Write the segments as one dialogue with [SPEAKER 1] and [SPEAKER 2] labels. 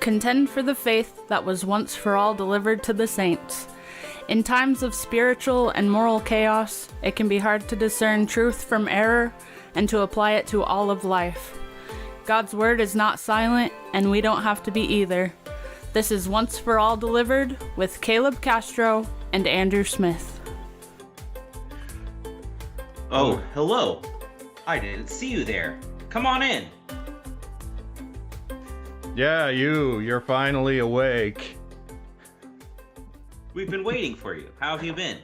[SPEAKER 1] Contend for the faith that was once for all delivered to the saints. In times of spiritual and moral chaos, it can be hard to discern truth from error and to apply it to all of life. God's word is not silent, and we don't have to be either. This is Once for All Delivered with Caleb Castro and Andrew Smith.
[SPEAKER 2] Oh, hello. I didn't see you there. Come on in.
[SPEAKER 3] Yeah, you're finally awake.
[SPEAKER 2] We've been waiting for you. How have you been?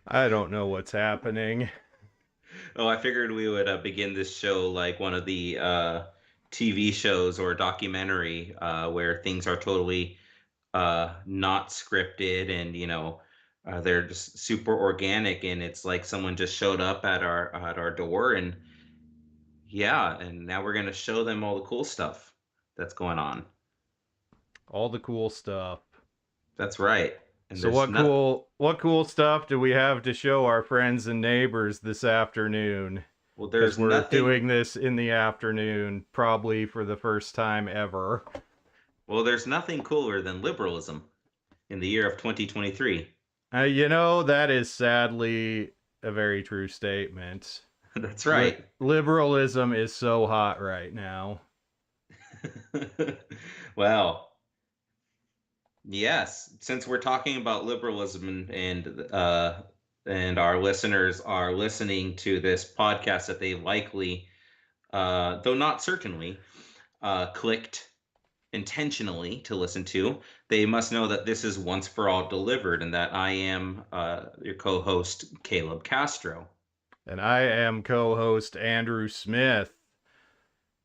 [SPEAKER 3] I don't know what's happening.
[SPEAKER 2] Oh, I figured we would begin this show like one of the TV shows or documentary where things are totally not scripted and, they're just super organic, and it's like someone just showed up at our door, and now we're going to show them all the cool stuff that's going on.
[SPEAKER 3] All the cool stuff.
[SPEAKER 2] That's right. And
[SPEAKER 3] so what cool stuff do we have to show our friends and neighbors this afternoon?
[SPEAKER 2] Well, there's
[SPEAKER 3] we're doing this in the afternoon, probably for the first time ever.
[SPEAKER 2] Well, there's nothing cooler than liberalism in the year of 2023.
[SPEAKER 3] That is sadly a very true statement.
[SPEAKER 2] That's right.
[SPEAKER 3] Liberalism is so hot right now.
[SPEAKER 2] Well, yes, since we're talking about liberalism and our listeners are listening to this podcast that they likely, though not certainly, clicked intentionally to listen to, they must know that this is Once for All Delivered, and that I am your co-host, Caleb Castro.
[SPEAKER 3] And I am co-host Andrew Smith.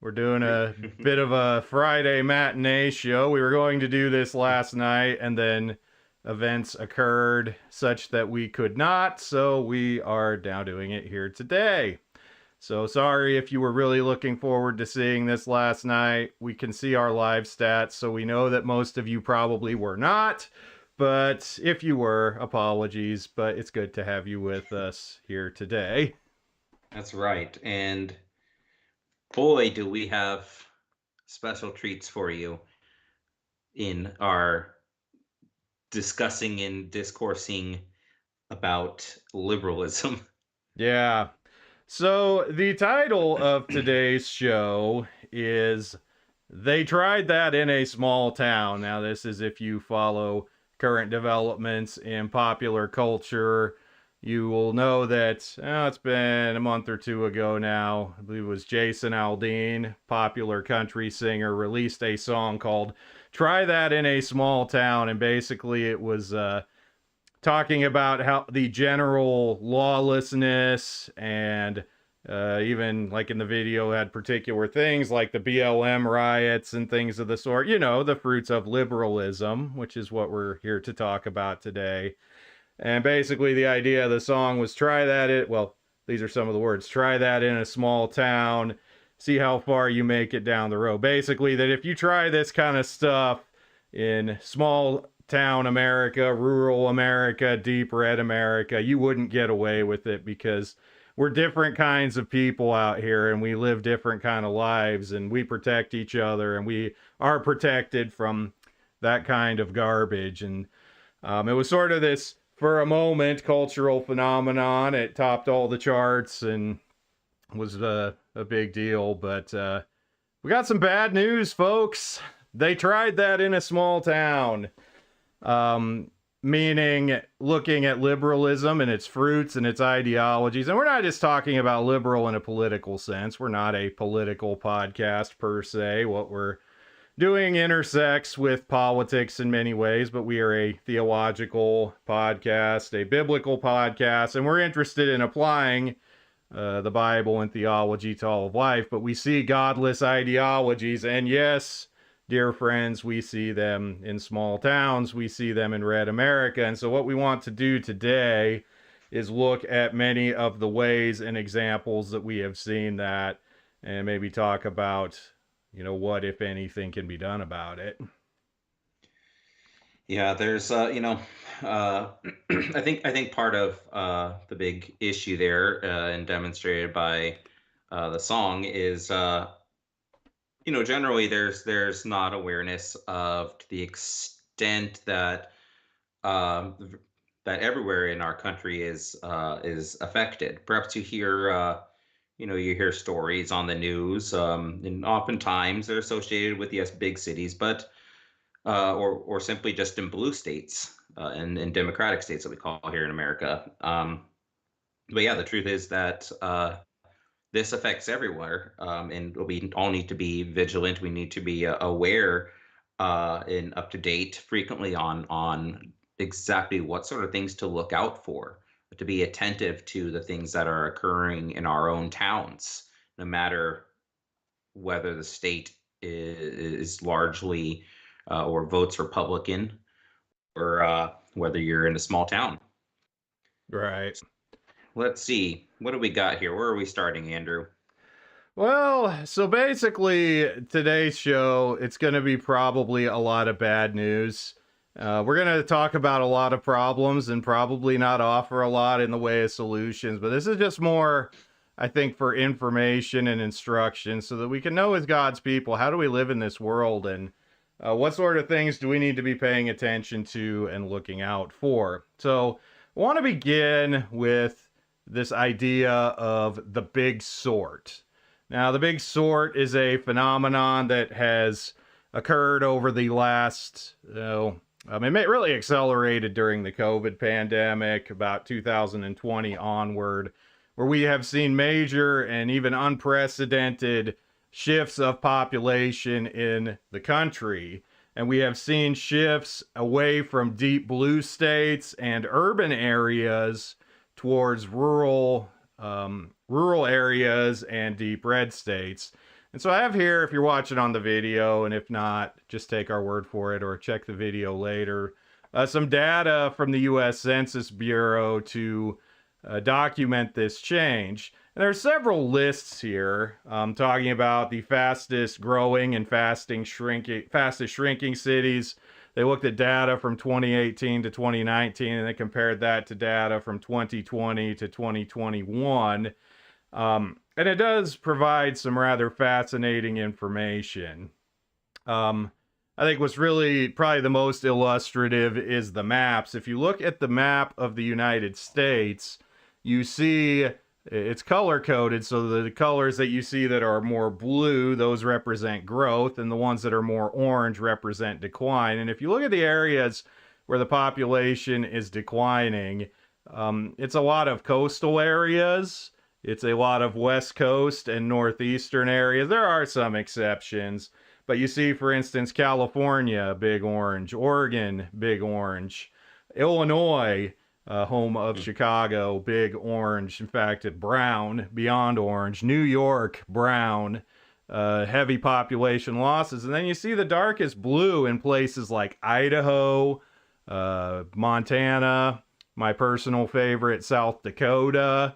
[SPEAKER 3] We're doing a bit of a Friday matinee show. We were going to do this last night, and then events occurred such that we could not, so we are now doing it here today. So sorry if you were really looking forward to seeing this last night. We can see our live stats, so we know that most of you probably were not. But if you were, apologies, but it's good to have you with us here today.
[SPEAKER 2] That's right. And boy, do we have special treats for you in our discussing and discoursing about liberalism.
[SPEAKER 3] Yeah. So the title of today's show is They Tried That in a Small Town. Now, this is if you follow current developments in popular culture. You will know that it's been a month or two ago now. I believe it was Jason Aldean, popular country singer, released a song called Try That in a Small Town. And basically it was talking about how the general lawlessness and even like in the video had particular things like the BLM riots and things of the sort, the fruits of liberalism, which is what we're here to talk about today. And basically the idea of the song was these are some of the words, try that in a small town, see how far you make it down the road. Basically that if you try this kind of stuff in small town America, rural America, deep red America, you wouldn't get away with it because we're different kinds of people out here and we live different kind of lives and we protect each other and we are protected from that kind of garbage. And it was sort of this, for a moment, cultural phenomenon. It topped all the charts and was a big deal. But we got some bad news, folks. They tried that in a small town. Meaning looking at liberalism and its fruits and its ideologies. And we're not just talking about liberal in a political sense. We're not a political podcast per se. What we're doing intersects with politics in many ways, but we are a theological podcast, a biblical podcast, and we're interested in applying the Bible and theology to all of life. But we see godless ideologies, and yes, dear friends, we see them in small towns. We see them in red America. And so what we want to do today is look at many of the ways and examples that we have seen that and maybe talk about, what, if anything, can be done about it.
[SPEAKER 2] Yeah, there's, I think part of the big issue there and demonstrated by the song is Generally there's not awareness of to the extent that th- that everywhere in our country is affected. Perhaps you hear stories on the news, and oftentimes they're associated with, yes, big cities, but or simply just in blue states, and in democratic states that we call here in America. But yeah, the truth is that this affects everywhere, and we all need to be vigilant. We need to be aware and up to date frequently on exactly what sort of things to look out for, to be attentive to the things that are occurring in our own towns, no matter whether the state is largely or votes Republican, or whether you're in a small town.
[SPEAKER 3] Right.
[SPEAKER 2] Let's see, what do we got here? Where are we starting, Andrew?
[SPEAKER 3] Well, so basically, today's show, it's going to be probably a lot of bad news. We're going to talk about a lot of problems and probably not offer a lot in the way of solutions, but this is just more, I think, for information and instruction so that we can know as God's people, how do we live in this world, and what sort of things do we need to be paying attention to and looking out for. So I want to begin with this idea of the big sort. Now, the big sort is a phenomenon that has occurred over the last, it really accelerated during the COVID pandemic, about 2020 onward, where we have seen major and even unprecedented shifts of population in the country. And we have seen shifts away from deep blue states and urban areas towards rural areas and deep red states. And so I have here, if you're watching on the video, and if not, just take our word for it or check the video later, some data from the U.S. Census Bureau to document this change. And there are several lists here talking about the fastest growing and fastest shrinking cities. They looked at data from 2018 to 2019, and they compared that to data from 2020 to 2021. And it does provide some rather fascinating information. I think what's really probably the most illustrative is the maps. If you look at the map of the United States, you see it's color coded, so the colors that you see that are more blue, those represent growth, and the ones that are more orange represent decline. And if you look at the areas where the population is declining, it's a lot of coastal areas. It's a lot of West Coast and Northeastern areas. There are some exceptions, but you see, for instance, California, big orange, Oregon, big orange, Illinois, home of Chicago, big orange. In fact, brown, beyond orange. New York, brown, heavy population losses. And then you see the darkest blue in places like Idaho, Montana, my personal favorite, South Dakota,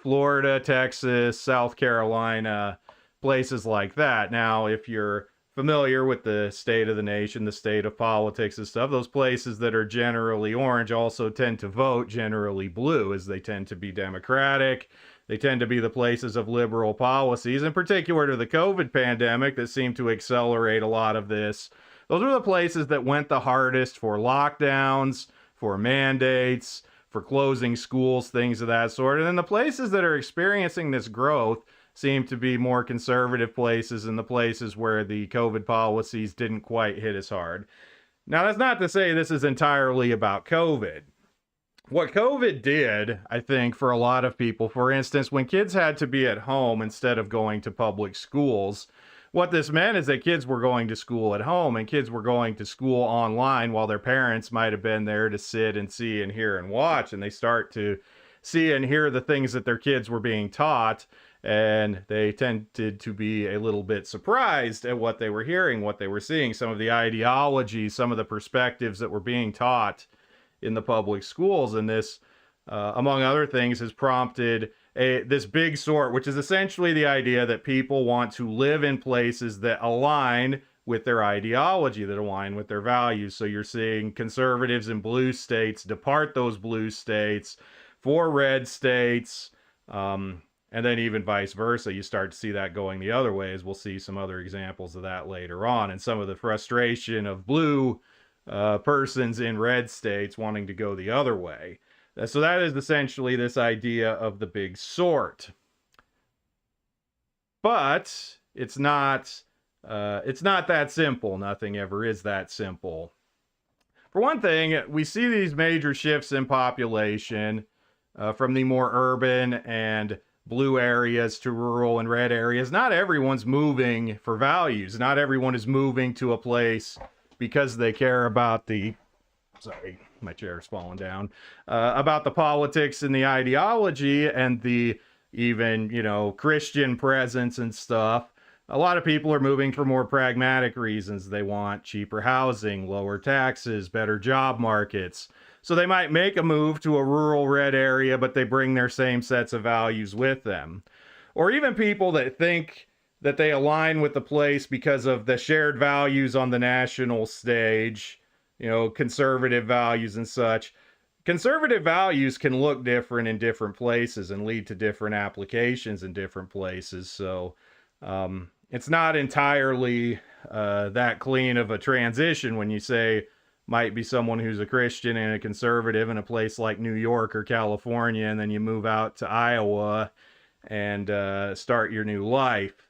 [SPEAKER 3] Florida, Texas, South Carolina, places like that. Now, if you're familiar with the state of the nation, the state of politics and stuff, those places that are generally orange also tend to vote generally blue, as they tend to be democratic. They tend to be the places of liberal policies, in particular to the COVID pandemic that seemed to accelerate a lot of this. Those were the places that went the hardest for lockdowns, for mandates, for closing schools, things of that sort. And then the places that are experiencing this growth seem to be more conservative places, and the places where the COVID policies didn't quite hit as hard. Now, that's not to say this is entirely about COVID. What COVID did, I think, for a lot of people, for instance, when kids had to be at home instead of going to public schools, what this meant is that kids were going to school at home, and kids were going to school online while their parents might have been there to sit and see and hear and watch, and they start to see and hear the things that their kids were being taught, and they tended to be a little bit surprised at what they were hearing, what they were seeing, some of the ideologies, some of the perspectives that were being taught in the public schools. And this, among other things, has prompted this big sort, which is essentially the idea that people want to live in places that align with their ideology, that align with their values. So you're seeing conservatives in blue states depart those blue states for red states, And then even vice versa, you start to see that going the other way, as we'll see some other examples of that later on, and some of the frustration of blue persons in red states wanting to go the other way. So that is essentially this idea of the big sort. But it's not that simple. Nothing ever is that simple. For one thing, we see these major shifts in population from the more urban and blue areas to rural and red areas. Not everyone's moving for values. Not everyone is moving to a place because they care about the, sorry, my chair's falling down, about the politics and the ideology and the even, Christian presence and stuff. A lot of people are moving for more pragmatic reasons. They want cheaper housing, lower taxes, better job markets. So they might make a move to a rural red area, but they bring their same sets of values with them. Or even people that think that they align with the place because of the shared values on the national stage, conservative values and such. Conservative values can look different in different places and lead to different applications in different places. So it's not entirely that clean of a transition when you say might be someone who's a Christian and a conservative in a place like New York or California, and then you move out to Iowa and start your new life.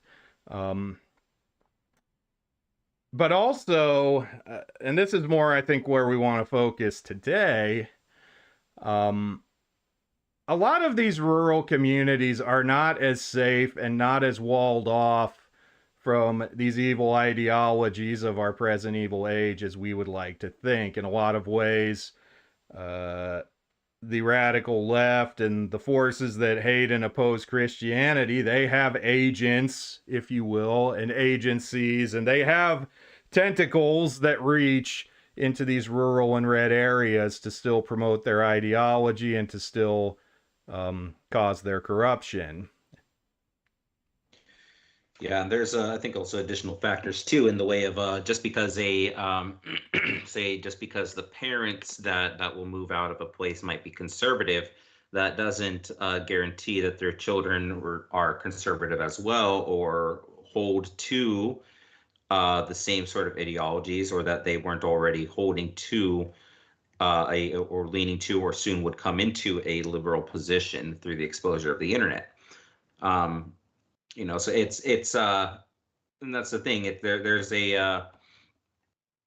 [SPEAKER 3] But also, and this is more, I think, where we want to focus today, a lot of these rural communities are not as safe and not as walled off from these evil ideologies of our present evil age as we would like to think. In a lot of ways, the radical left and the forces that hate and oppose Christianity, they have agents, if you will, and agencies, and they have tentacles that reach into these rural and red areas to still promote their ideology and to still cause their corruption.
[SPEAKER 2] Yeah, and there's I think also additional factors too in the way of just because just because the parents that will move out of a place might be conservative, that doesn't guarantee that their children are conservative as well or hold to the same sort of ideologies, or that they weren't already holding to or leaning to or soon would come into a liberal position through the exposure of the internet. So it's and that's the thing. There's a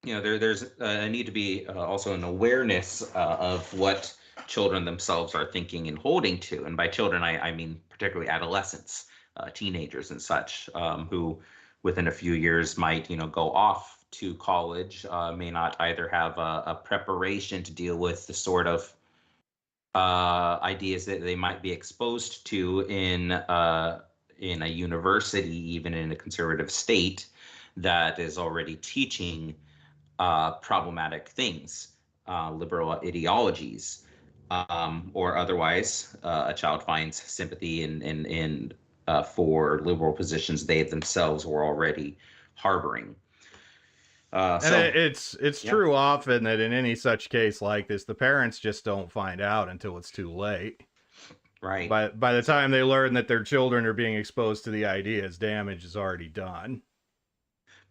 [SPEAKER 2] there's a need to be also an awareness of what children themselves are thinking and holding to, and by children I mean particularly adolescents, teenagers and such, who within a few years might go off to college, may not either have a preparation to deal with the sort of ideas that they might be exposed to in a university, even in a conservative state that is already teaching problematic things, liberal ideologies, or otherwise a child finds sympathy in for liberal positions they themselves were already harboring.
[SPEAKER 3] And it's true often that in any such case like this, the parents just don't find out until it's too late.
[SPEAKER 2] Right.
[SPEAKER 3] By the time they learn that their children are being exposed to the ideas, damage is already done.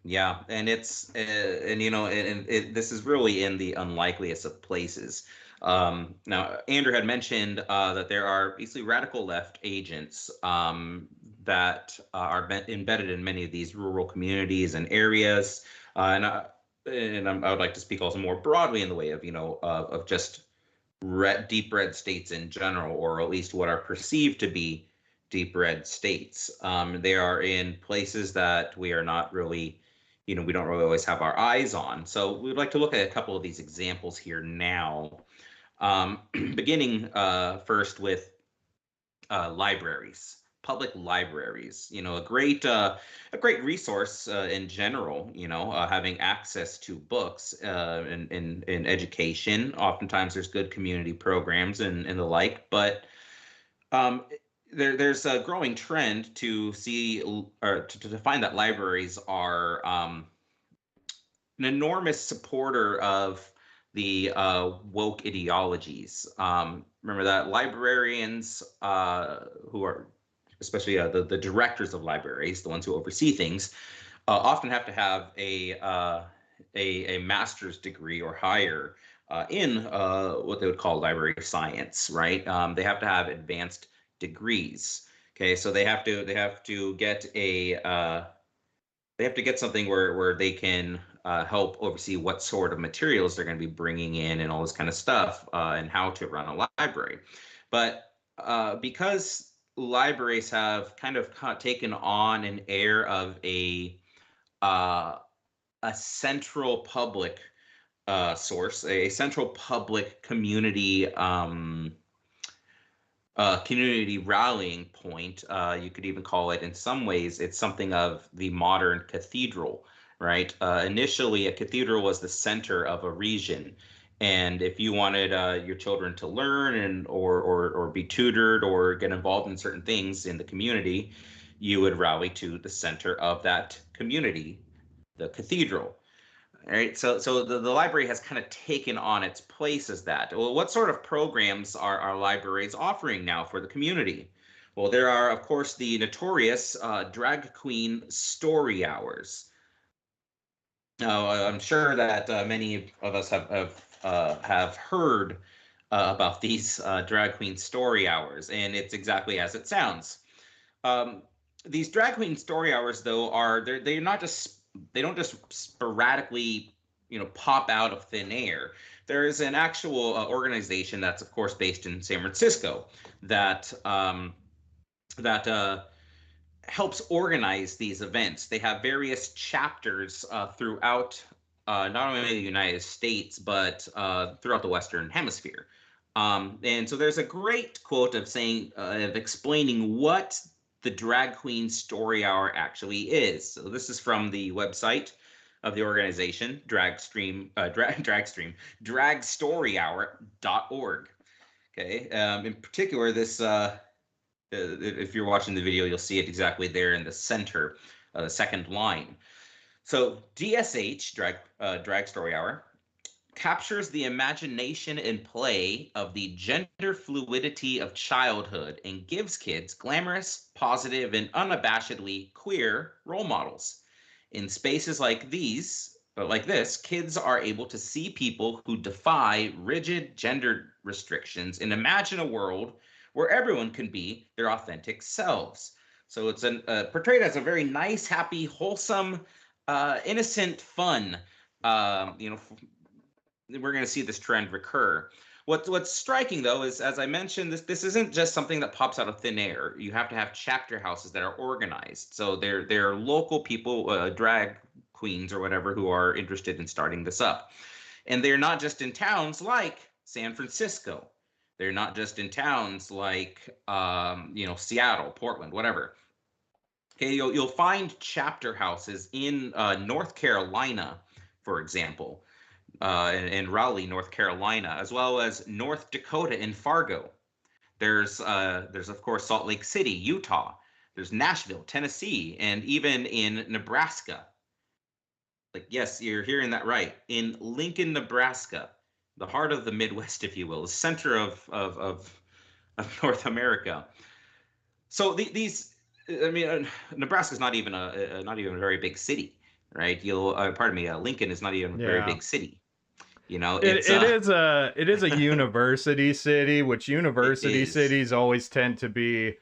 [SPEAKER 2] Yeah, and it's this is really in the unlikeliest of places. Now, Andrew had mentioned that there are basically radical left agents that are embedded in many of these rural communities and areas, I would like to speak also more broadly in the way of of just deep red states in general, or at least what are perceived to be deep red states. They are in places that we are not really, we don't really always have our eyes on. So we'd like to look at a couple of these examples here now, beginning first with libraries. Public libraries, a great resource in general. Having access to books in education. Oftentimes, there's good community programs and the like, but there's a growing trend to see or to find that libraries are an enormous supporter of the woke ideologies. Remember that librarians who are especially the directors of libraries, the ones who oversee things, often have to have a master's degree or higher in what they would call library science, right? They have to have advanced degrees. Okay, so they have to get they have to get something where they can help oversee what sort of materials they're going to be bringing in and all this kind of stuff, and how to run a library. But because libraries have kind of taken on an air of uh, a central public source, a central public community community rallying point. You could even call it, in some ways, it's something of the modern cathedral, right? Initially, a cathedral was the center of a region. And if you wanted your children to learn or be tutored or get involved in certain things in the community, you would rally to the center of that community, the cathedral. All right, so the library has kind of taken on its place as that. Well, what sort of programs are our libraries offering now for the community? Well, there are, of course, the notorious drag queen story hours. Now, I'm sure that many of us have heard about these drag queen story hours, and it's exactly as it sounds. Um, these drag queen story hours, though, they're not just they don't just sporadically, pop out of thin air. There is an actual organization that's, of course, based in San Francisco that that helps organize these events. They have various chapters throughout not only the United States but throughout the Western Hemisphere. And so there's a great quote of explaining what the Drag Queen Story Hour actually is. So this is from the website of the organization, dragstoryhour.org. Okay. In particular, this if you're watching the video, you'll see it exactly there in the center, the second line. So DSH, Drag Story Hour, captures the imagination and play of the gender fluidity of childhood and gives kids glamorous, positive, and unabashedly queer role models. In spaces like this, kids are able to see people who defy rigid gender restrictions and imagine a world where everyone can be their authentic selves. So it's portrayed as a very nice, happy, wholesome, innocent, fun. We're going to see this trend recur. What's striking, though, is, as I mentioned, this isn't just something that pops out of thin air. You have to have chapter houses that are organized. So they're local people, drag queens or whatever, who are interested in starting this up. And they're not just in towns like San Francisco. They're not just in towns like Seattle, Portland, whatever. Okay, you'll find chapter houses in North Carolina, for example, in Raleigh, North Carolina, as well as North Dakota in Fargo. There's of course Salt Lake City, Utah. There's Nashville, Tennessee, and even in Nebraska. Like, yes, you're hearing that right. In Lincoln, Nebraska, the heart of the Midwest, if you will, the center of North America. So Nebraska's not even a very big city, right? Lincoln is not even a very big city.
[SPEAKER 3] It is a university city, which university cities always tend to be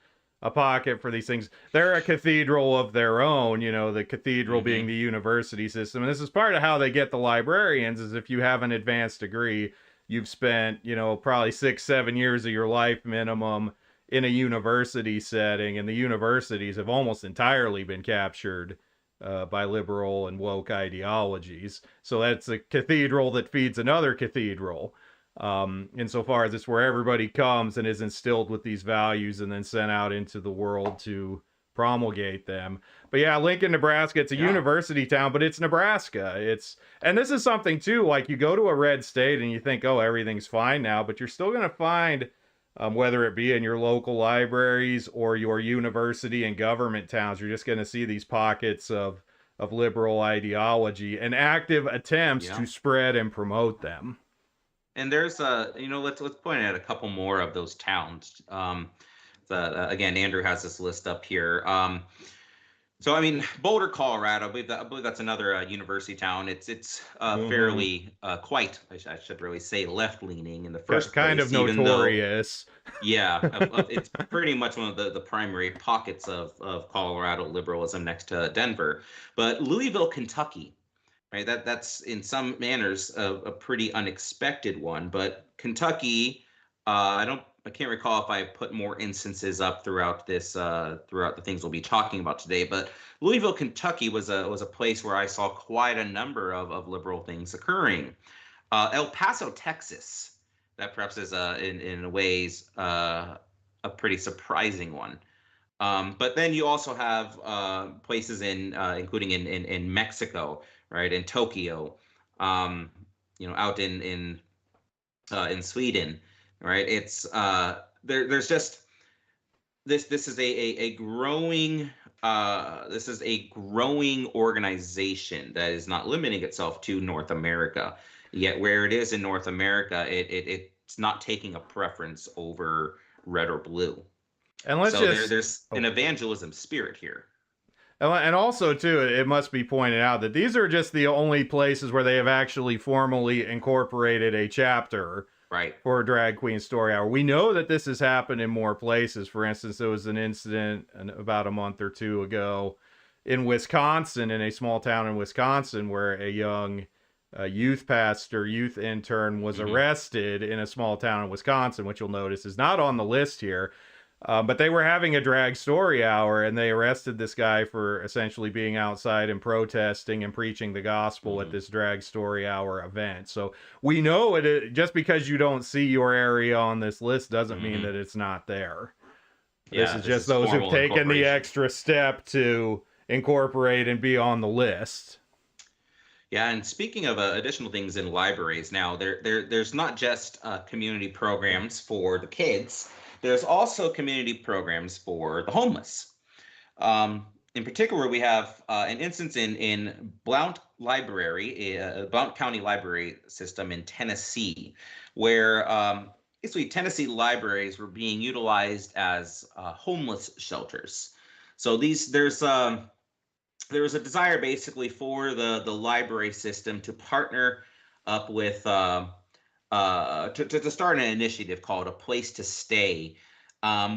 [SPEAKER 3] a pocket for these things. They're a cathedral of their own, the cathedral being the university system. And this is part of how they get the librarians, is if you have an advanced degree, you've spent, probably 6-7 years of your life minimum in a university setting, and the universities have almost entirely been captured by liberal and woke ideologies. So that's a cathedral that feeds another cathedral. Insofar as it's where everybody comes and is instilled with these values and then sent out into the world to promulgate them. But yeah, Lincoln, Nebraska, it's a university town, but it's Nebraska. And this is something too, like you go to a red state and you think, oh, everything's fine now, but you're still going to find, whether it be in your local libraries or your university and government towns, you're just going to see these pockets of liberal ideology and active attempts to spread and promote them.
[SPEAKER 2] And there's let's point out a couple more of those towns. Again, Andrew has this list up here. So I mean, Boulder, Colorado. I believe that's another university town. It's fairly quite. I should really say left leaning in the first
[SPEAKER 3] kind
[SPEAKER 2] place,
[SPEAKER 3] of
[SPEAKER 2] even though
[SPEAKER 3] notorious.
[SPEAKER 2] yeah, it's pretty much one of the primary pockets of Colorado liberalism next to Denver. But Louisville, Kentucky, right? That's in some manners a pretty unexpected one. But Kentucky, I can't recall if I put more instances up throughout this throughout the things we'll be talking about today. But Louisville, Kentucky was a place where I saw quite a number of liberal things occurring. El Paso, Texas, that perhaps is in ways a pretty surprising one. But then you also have places including in Mexico, right, in Tokyo, out in Sweden, right? It's there's just this is a growing organization that is not limiting itself to North America. Yet where it is in North America, it's not taking a preference over red or blue.
[SPEAKER 3] And
[SPEAKER 2] there's an evangelism spirit here.
[SPEAKER 3] And also, too, it must be pointed out that these are just the only places where they have actually formally incorporated a chapter for Drag Queen Story Hour. We know that this has happened in more places. For instance, there was an incident about a month or two ago in Wisconsin, in a small town in Wisconsin, where a young youth intern was arrested in a small town in Wisconsin, which you'll notice is not on the list here. But they were having a drag story hour, and they arrested this guy for essentially being outside and protesting and preaching the gospel at this drag story hour event. So we know just because you don't see your area on this list doesn't mean that it's not there. Yeah, this is just those who've taken the extra step to incorporate and be on the list.
[SPEAKER 2] Yeah, and speaking of additional things in libraries, now there's not just community programs for the kids. There's also community programs for the homeless. In particular, we have an instance in Blount Library, Blount County Library System in Tennessee, where basically Tennessee libraries were being utilized as homeless shelters. So there was a desire basically for the library system to partner up with to start an initiative called A Place to Stay,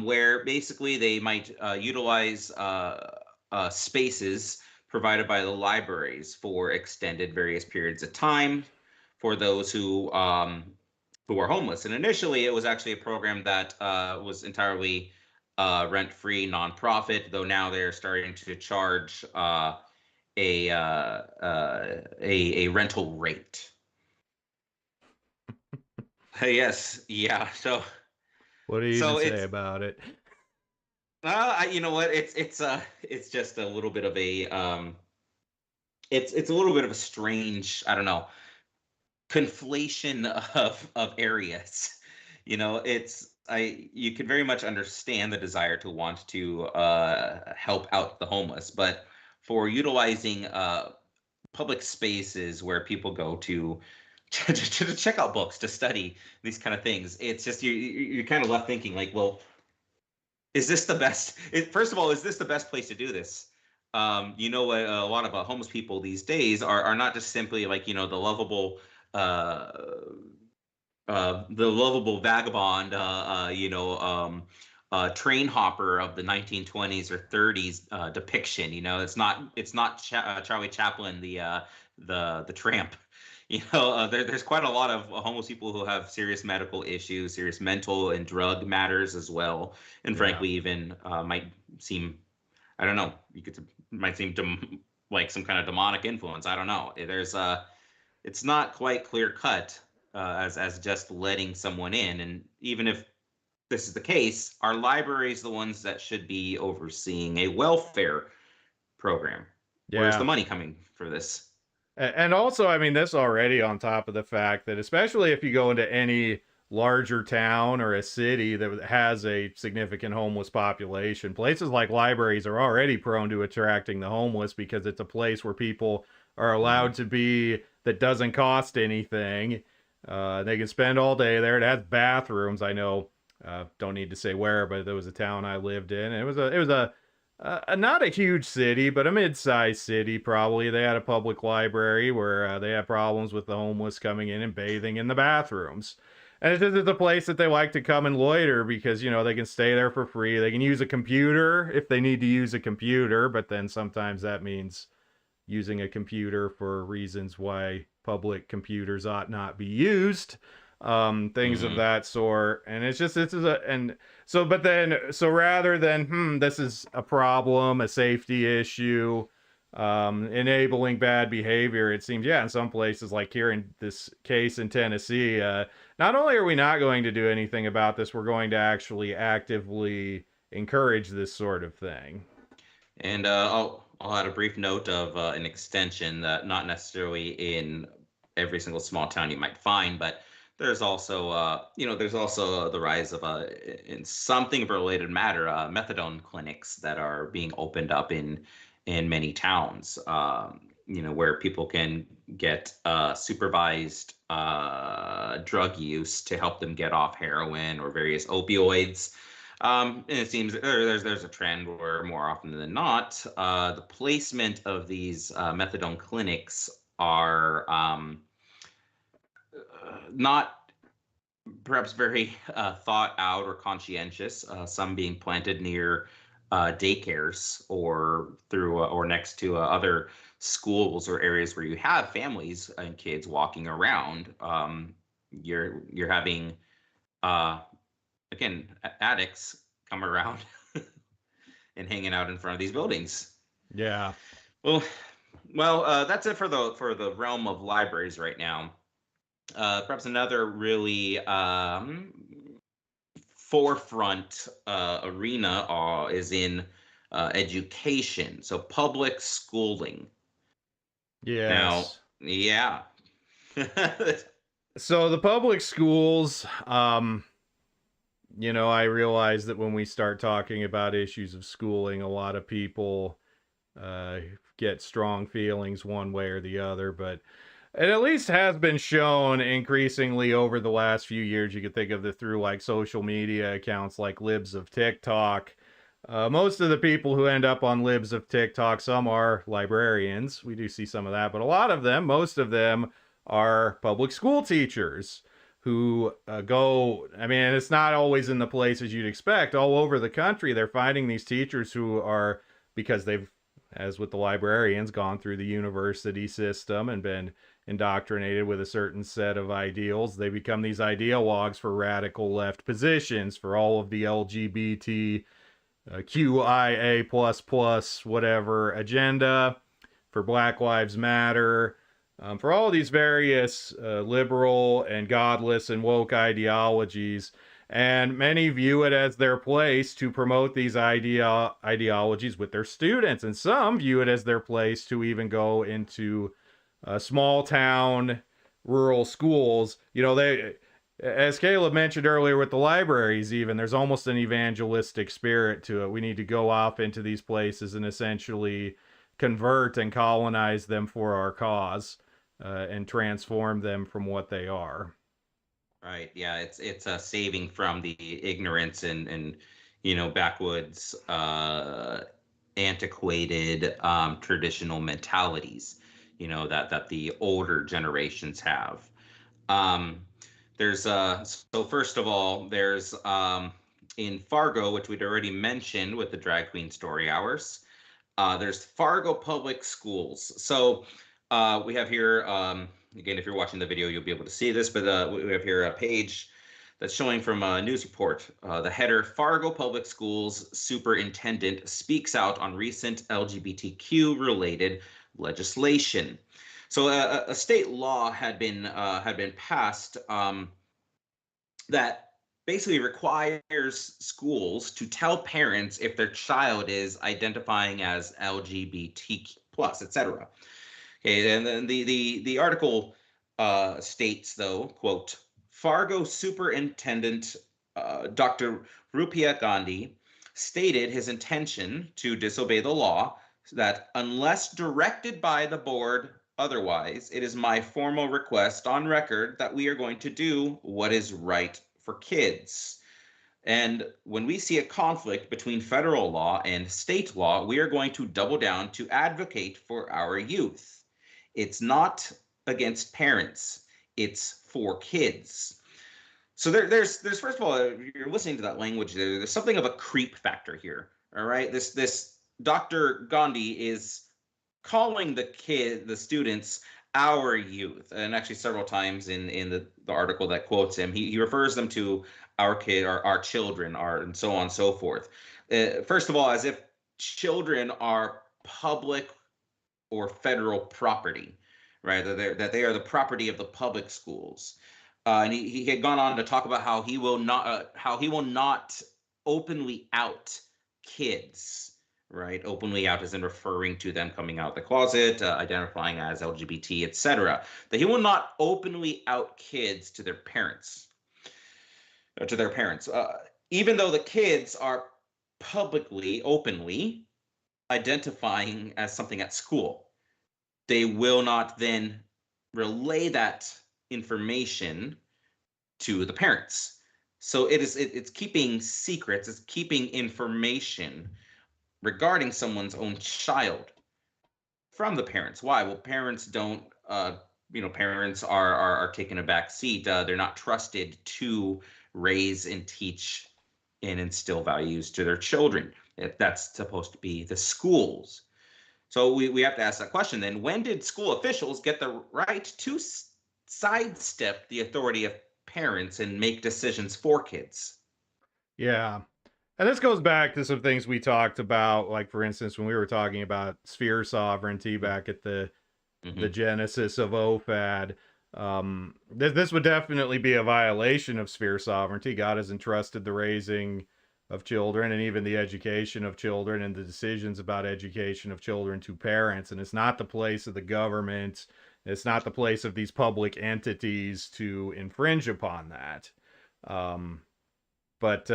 [SPEAKER 2] where basically they might utilize spaces provided by the libraries for extended various periods of time for those who are homeless. And initially, it was actually a program that was entirely rent-free, nonprofit, though now they're starting to charge a rental rate. Yes, yeah. So,
[SPEAKER 3] what do you say about it?
[SPEAKER 2] You know what? It's just a little bit of a it's a little bit of a strange, I don't know, conflation of areas. You know, you can very much understand the desire to want to help out the homeless, but for utilizing public spaces where people go to check out books, to study these kind of things, it's just you're kind of left thinking like, well, is this the best? First of all, is this the best place to do this? A lot of homeless people these days are not just simply like, the lovable vagabond, train hopper of the 1920s or 30s depiction. It's not Charlie Chaplin, the tramp. There's quite a lot of homeless people who have serious medical issues, serious mental and drug matters as well, and frankly, even might seem, I don't know, might seem like some kind of demonic influence. I don't know. It's not quite clear cut as just letting someone in, and even if this is the case, are libraries the ones that should be overseeing a welfare program? Yeah. Where's the money coming for this?
[SPEAKER 3] And also, I mean, this already on top of the fact that especially if you go into any larger town or a city that has a significant homeless population, places like libraries are already prone to attracting the homeless because it's a place where people are allowed to be that doesn't cost anything. They can spend all day there. It has bathrooms. I know Don't need to say where, but there was a town I lived in. And it was a not a huge city, but a mid-sized city. Probably they had a public library where they had problems with the homeless coming in and bathing in the bathrooms. And it's just a place that they like to come and loiter because, you know, they can stay there for free. They can use a computer if they need to use a computer, but then sometimes that means using a computer for reasons why public computers ought not be used. Things of that sort. And it's just, so rather than, this is a problem, a safety issue, enabling bad behavior, it seems, in some places, like here in this case in Tennessee, not only are we not going to do anything about this, we're going to actually actively encourage this sort of thing.
[SPEAKER 2] And I'll add a brief note of an extension that not necessarily in every single small town you might find, but there's also there's also the rise of in something of a related matter, methadone clinics that are being opened up in many towns. Where people can get supervised drug use to help them get off heroin or various opioids. And it seems there's a trend where more often than not, the placement of these methadone clinics are not perhaps very thought out or conscientious. Some being planted near daycares or through or next to other schools or areas where you have families and kids walking around. You're having again addicts come around and hanging out in front of these buildings.
[SPEAKER 3] Yeah.
[SPEAKER 2] Well, that's it for the realm of libraries right now. Perhaps another really forefront arena is in education, so public schooling.
[SPEAKER 3] Yes.
[SPEAKER 2] Now, yeah.
[SPEAKER 3] So the public schools, I realize that when we start talking about issues of schooling, a lot of people get strong feelings one way or the other, but it at least has been shown increasingly over the last few years. You could think of it through like social media accounts like Libs of TikTok. Most of the people who end up on Libs of TikTok, some are librarians. We do see some of that, but a lot of them, most of them, are public school teachers who it's not always in the places you'd expect. All over the country, they're finding these teachers who are, because they've, as with the librarians, gone through the university system and been indoctrinated with a certain set of ideals. They become these ideologues for radical left positions, for all of the LGBT, QIA++, whatever agenda, for Black Lives Matter, for all of these various liberal and godless and woke ideologies. And many view it as their place to promote these ideologies with their students. And some view it as their place to even go into small town, rural schools. They, as Caleb mentioned earlier with the libraries, even, there's almost an evangelistic spirit to it. We need to go off into these places and essentially convert and colonize them for our cause and transform them from what they are.
[SPEAKER 2] Right. Yeah. It's saving from the ignorance and backwoods, antiquated, traditional mentalities, that the older generations have. There's so first of all, there's in Fargo, which we'd already mentioned with the Drag Queen Story Hours. There's Fargo Public Schools. So we have here. Again, if you're watching the video, you'll be able to see this, but we have here a page that's showing from a news report. The header, Fargo Public Schools Superintendent speaks out on recent LGBTQ-related legislation. So a state law had been passed that basically requires schools to tell parents if their child is identifying as LGBTQ+, etc. Okay, and then the article states, though, quote, Fargo Superintendent Dr. Rupiah Gandhi stated his intention to disobey the law, that unless directed by the board otherwise, it is my formal request on record that we are going to do what is right for kids. And when we see a conflict between federal law and state law, we are going to double down to advocate for our youth. It's not against parents, it's for kids. So there's first of all, if you're listening to that language, there's something of a creep factor here. All right, this Dr. Gandhi is calling the students, our youth, and actually several times in the article that quotes him, he refers them to our kid, our children, and so on and so forth. First of all, as if children are public or federal property, right? That they are the property of the public schools. And he had gone on to talk about how he will not openly out kids, right? Openly out as in referring to them coming out of the closet, identifying as LGBT, etc. That he will not openly out kids to their parents, even though the kids are publicly, openly identifying as something at school. They will not then relay that information to the parents. So it's keeping secrets, it's keeping information regarding someone's own child from the parents. Why? Well, parents don't parents are taking a back seat. They're not trusted to raise and teach and instill values to their children. That's supposed to be the schools. So we have to ask that question then. When did school officials get the right to sidestep the authority of parents and make decisions for kids?
[SPEAKER 3] Yeah. And this goes back to some things we talked about, like, for instance, when we were talking about sphere sovereignty back at the genesis of OFAD. This would definitely be a violation of sphere sovereignty. God has entrusted the raising of children and even the education of children and the decisions about education of children to parents. And it's not the place of the government. It's not the place of these public entities to infringe upon that. But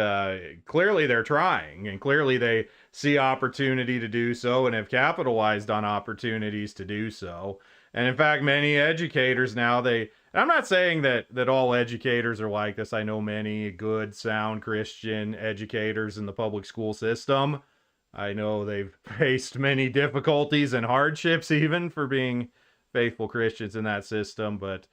[SPEAKER 3] clearly they're trying, and clearly they see opportunity to do so and have capitalized on opportunities to do so. And in fact, many educators now, I'm not saying that all educators are like this. I know many good, sound Christian educators in the public school system. I know they've faced many difficulties and hardships even for being faithful Christians in that system, but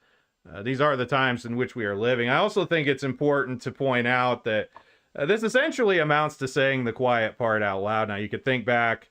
[SPEAKER 3] these are the times in which we are living. I also think it's important to point out that this essentially amounts to saying the quiet part out loud. Now, you could think back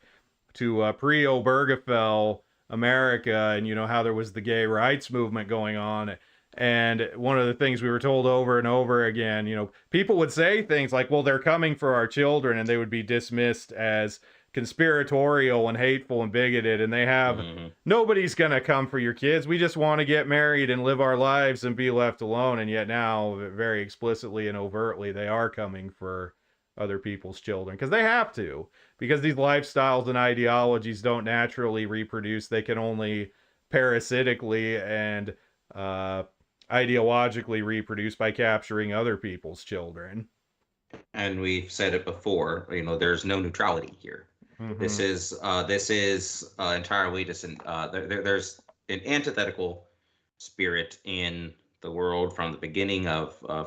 [SPEAKER 3] to pre-Obergefell America and, how there was the gay rights movement going on. And one of the things we were told over and over again, people would say things like, well, they're coming for our children, and they would be dismissed as conspiratorial and hateful and bigoted, and they have nobody's gonna come for your kids. We just want to get married and live our lives and be left alone. And yet now, very explicitly and overtly, they are coming for other people's children because they have to, because these lifestyles and ideologies don't naturally reproduce. They can only parasitically and ideologically reproduce by capturing other people's children.
[SPEAKER 2] And we've said it before, there's no neutrality here. This is entirely just there's an antithetical spirit in the world from the beginning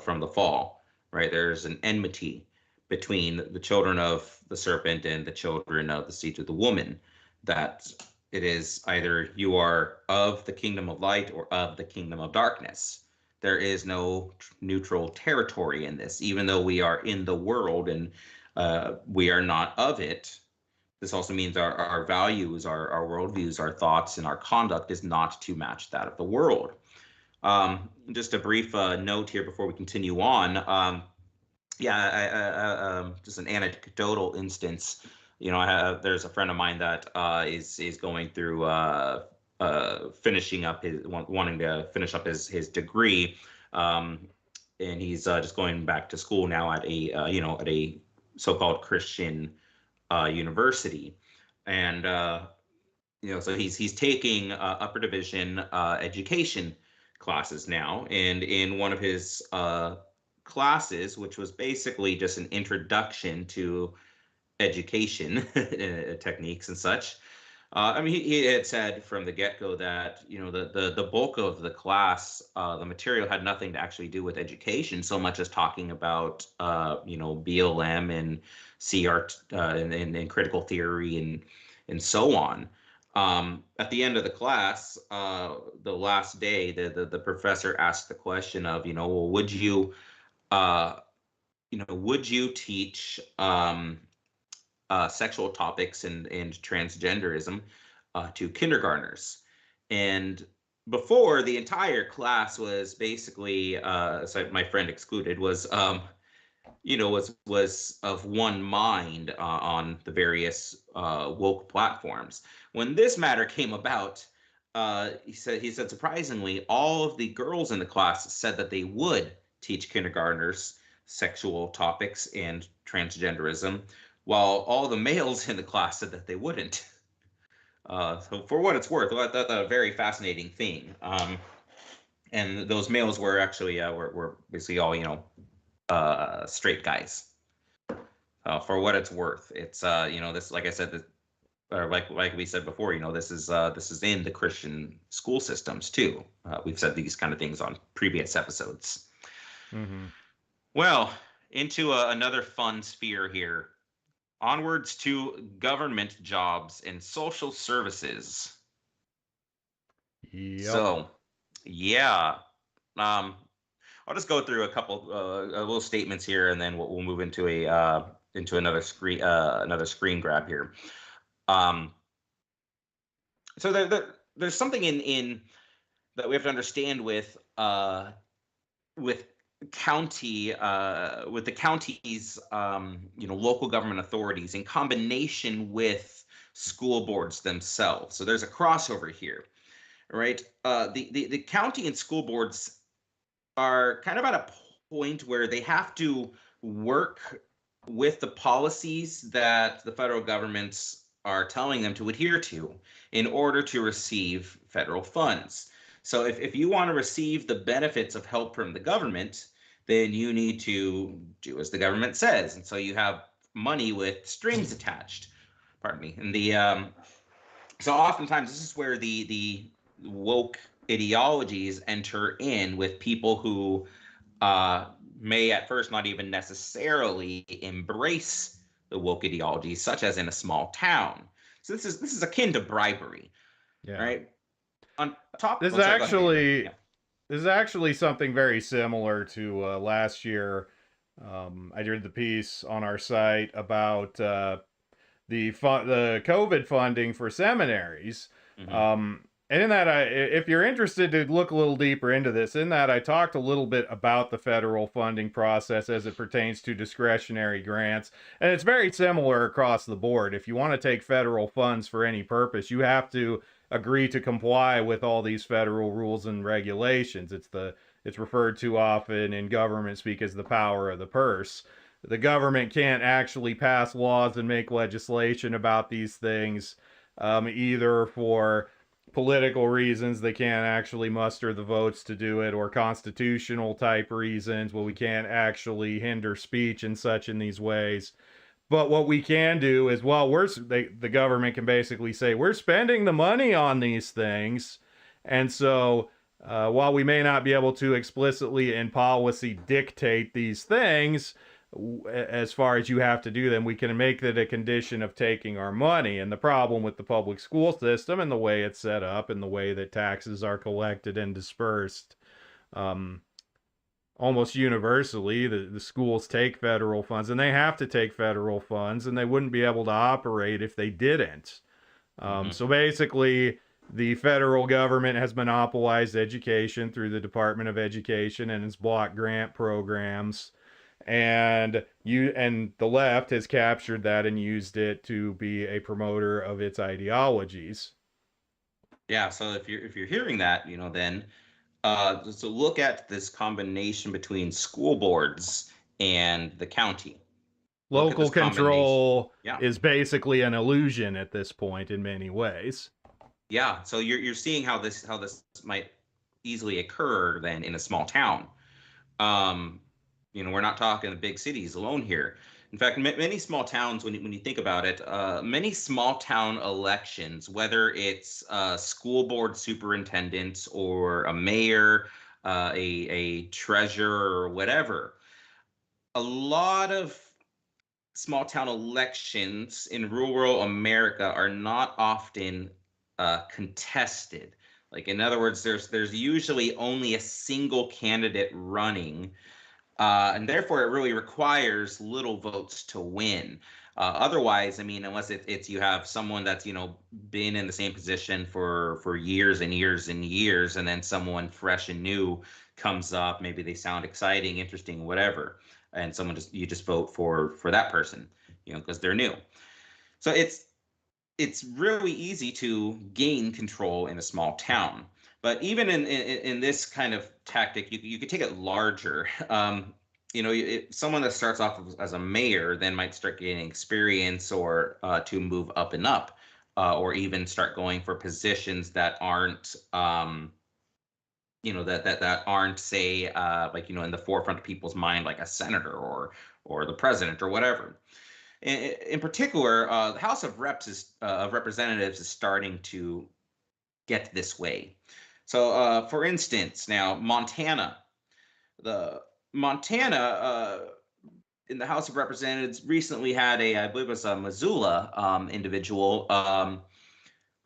[SPEAKER 2] from the fall, right? There's an enmity between the children of the serpent and the children of the seed of the woman, that it is either you are of the kingdom of light or of the kingdom of darkness. There is no neutral territory in this, even though we are in the world and we are not of it. This also means our values, our worldviews, our thoughts, and our conduct is not to match that of the world. Just a brief note here before we continue on. Just an anecdotal instance. There's a friend of mine that is going through finishing up wanting to finish up his degree, and he's just going back to school now at a so-called Christian university, and so he's taking upper division education classes now, and in one of his classes, which was basically just an introduction to education techniques and such, I mean, he had said from the get-go that, you know, the bulk of the class, the material had nothing to actually do with education so much as talking about, you know, BLM and CR and critical theory and so on. At the end of the class, the last day, the professor asked the question of, you know, well, uh, would you teach sexual topics and transgenderism to kindergartners? And before, the entire class was basically, so my friend excluded, was was of one mind on the various woke platforms. When this matter came about, he said surprisingly, all of the girls in the class said that they would teach kindergartners sexual topics and transgenderism, while all the males in the class said that they wouldn't. So for what it's worth, that's a very fascinating thing. And those males were actually were basically all, you know, straight guys. For what it's worth, it's you know, this, like I said, this, or like we said before, you know, this is in the Christian school systems too. We've said these kind of things on previous episodes.
[SPEAKER 3] Mm-hmm.
[SPEAKER 2] Well, into another fun sphere here. Onwards to government jobs and social services.
[SPEAKER 3] Yep.
[SPEAKER 2] So, yeah, um, I'll just go through a couple little statements here, and then we'll move into another screen grab here. So there's something in that we have to understand with with the county's you know, local government authorities in combination with school boards themselves. So there's a crossover here, right? The county and school boards are kind of at a point where they have to work with the policies that the federal governments are telling them to adhere to in order to receive federal funds. So if you want to receive the benefits of help from the government, then you need to do as the government says. And so you have money with strings attached. Pardon me. And so oftentimes this is where the woke ideologies enter in with people who may at first not even necessarily embrace the woke ideologies, such as in a small town. So this is akin to bribery,
[SPEAKER 3] Yeah.
[SPEAKER 2] right? On top,
[SPEAKER 3] This is
[SPEAKER 2] sorry,
[SPEAKER 3] actually
[SPEAKER 2] yeah.
[SPEAKER 3] this is actually something very similar to last year. I did the piece on our site about the COVID funding for seminaries.
[SPEAKER 2] Mm-hmm.
[SPEAKER 3] And in that, if you're interested to look a little deeper into this, in that I talked a little bit about the federal funding process as it pertains to discretionary grants. And it's very similar across the board. If you want to take federal funds for any purpose, you have to agree to comply with all these federal rules and regulations. It's referred to often in government speak as the power of the purse. The government can't actually pass laws and make legislation about these things, either for political reasons, they can't actually muster the votes to do it, or constitutional type reasons, well, we can't actually hinder speech and such in these ways. But what we can do is, well, the government can basically say, we're spending the money on these things. And so while we may not be able to explicitly in policy dictate these things, as far as you have to do them, we can make that a condition of taking our money. And the problem with the public school system and the way it's set up and the way that taxes are collected and dispersed, almost universally, the schools take federal funds, and they have to take federal funds, and they wouldn't be able to operate if they didn't. So basically, the federal government has monopolized education through the Department of Education and its block grant programs. And the left has captured that and used it to be a promoter of its ideologies.
[SPEAKER 2] Yeah, so if you're hearing that, you know, then so look at this combination between school boards and the county.
[SPEAKER 3] Local control
[SPEAKER 2] yeah.
[SPEAKER 3] is basically an illusion at this point in many ways.
[SPEAKER 2] Yeah, so you're seeing how this might easily occur then in a small town. You know, we're not talking the big cities alone here. In fact, many small towns, when you think about it, many small town elections, whether it's a school board superintendent or a mayor, a treasurer, or whatever, a lot of small town elections in rural America are not often contested. Like, in other words, there's usually only a single candidate running, and therefore it really requires little votes to win. Otherwise, I mean, unless it's you have someone that's been in the same position for years and years and years, and then someone fresh and new comes up, maybe they sound exciting, interesting, whatever, and you just vote for that person, because they're new. So it's really easy to gain control in a small town. But even in this kind of tactic, you could take it larger. Someone that starts off as a mayor then might start gaining experience, or to move up and up, or even start going for positions that aren't, that aren't, say, like, in the forefront of people's mind, like a senator or the president or whatever. In particular, the House of Representatives is starting to get this way. So, for instance, now Montana, in the House of Representatives recently had I believe it was a Missoula individual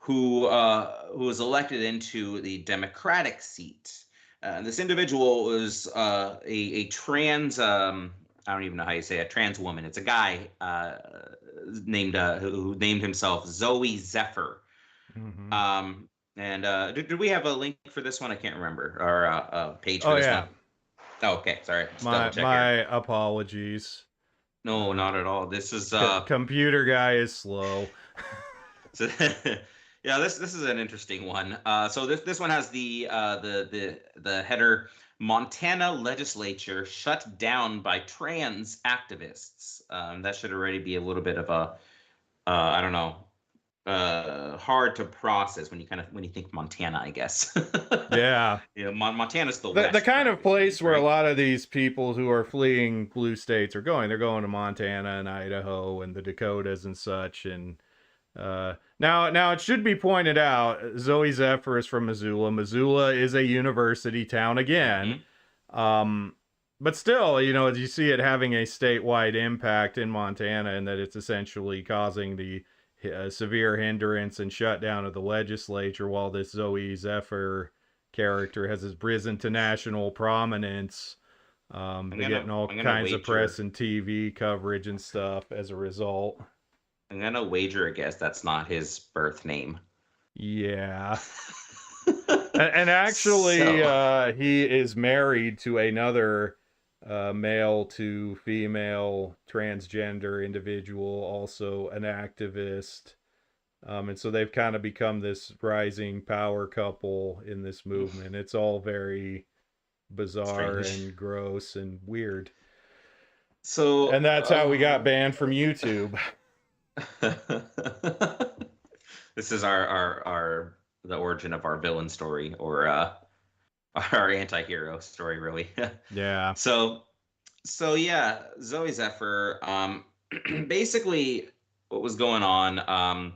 [SPEAKER 2] who was elected into the Democratic seat. This individual was a trans. I don't even know how you say a trans woman. It's a guy named who named himself Zoe Zephyr.
[SPEAKER 3] Mm-hmm.
[SPEAKER 2] And did we have a link for this one? I can't remember, or a page for
[SPEAKER 3] Oh
[SPEAKER 2] this
[SPEAKER 3] yeah.
[SPEAKER 2] one. Oh, okay, sorry. Just double
[SPEAKER 3] My
[SPEAKER 2] check
[SPEAKER 3] my
[SPEAKER 2] here.
[SPEAKER 3] apologies.
[SPEAKER 2] No, not at all. This is
[SPEAKER 3] Computer guy is slow.
[SPEAKER 2] so, yeah, this is an interesting one. So this one has the header: Montana legislature shut down by trans activists. That should already be a little bit of a I don't know, hard to process when you think Montana, I guess.
[SPEAKER 3] Yeah.
[SPEAKER 2] Montana's the
[SPEAKER 3] The
[SPEAKER 2] West,
[SPEAKER 3] kind of place where
[SPEAKER 2] right?
[SPEAKER 3] a lot of these people who are fleeing blue states are going. They're going to Montana and Idaho and the Dakotas and such. And now it should be pointed out, Zoe Zephyr is from Missoula. Missoula is a university town again.
[SPEAKER 2] Mm-hmm.
[SPEAKER 3] But still, you see it having a statewide impact in Montana, and that it's essentially causing the severe hindrance and shutdown of the legislature, while this Zoe Zephyr character has risen to national prominence. They're getting all kinds of press and TV coverage and stuff as a result.
[SPEAKER 2] I'm gonna wager a guess that's not his birth name.
[SPEAKER 3] Yeah. and actually, he is married to another male to female transgender individual, also an activist. And so they've kind of become this rising power couple in this movement. It's all very bizarre and gross and weird.
[SPEAKER 2] So,
[SPEAKER 3] and that's how we got banned from YouTube.
[SPEAKER 2] This is the origin of our villain story, or our anti-hero story, really.
[SPEAKER 3] Yeah.
[SPEAKER 2] So yeah, Zoe Zephyr. Basically, what was going on?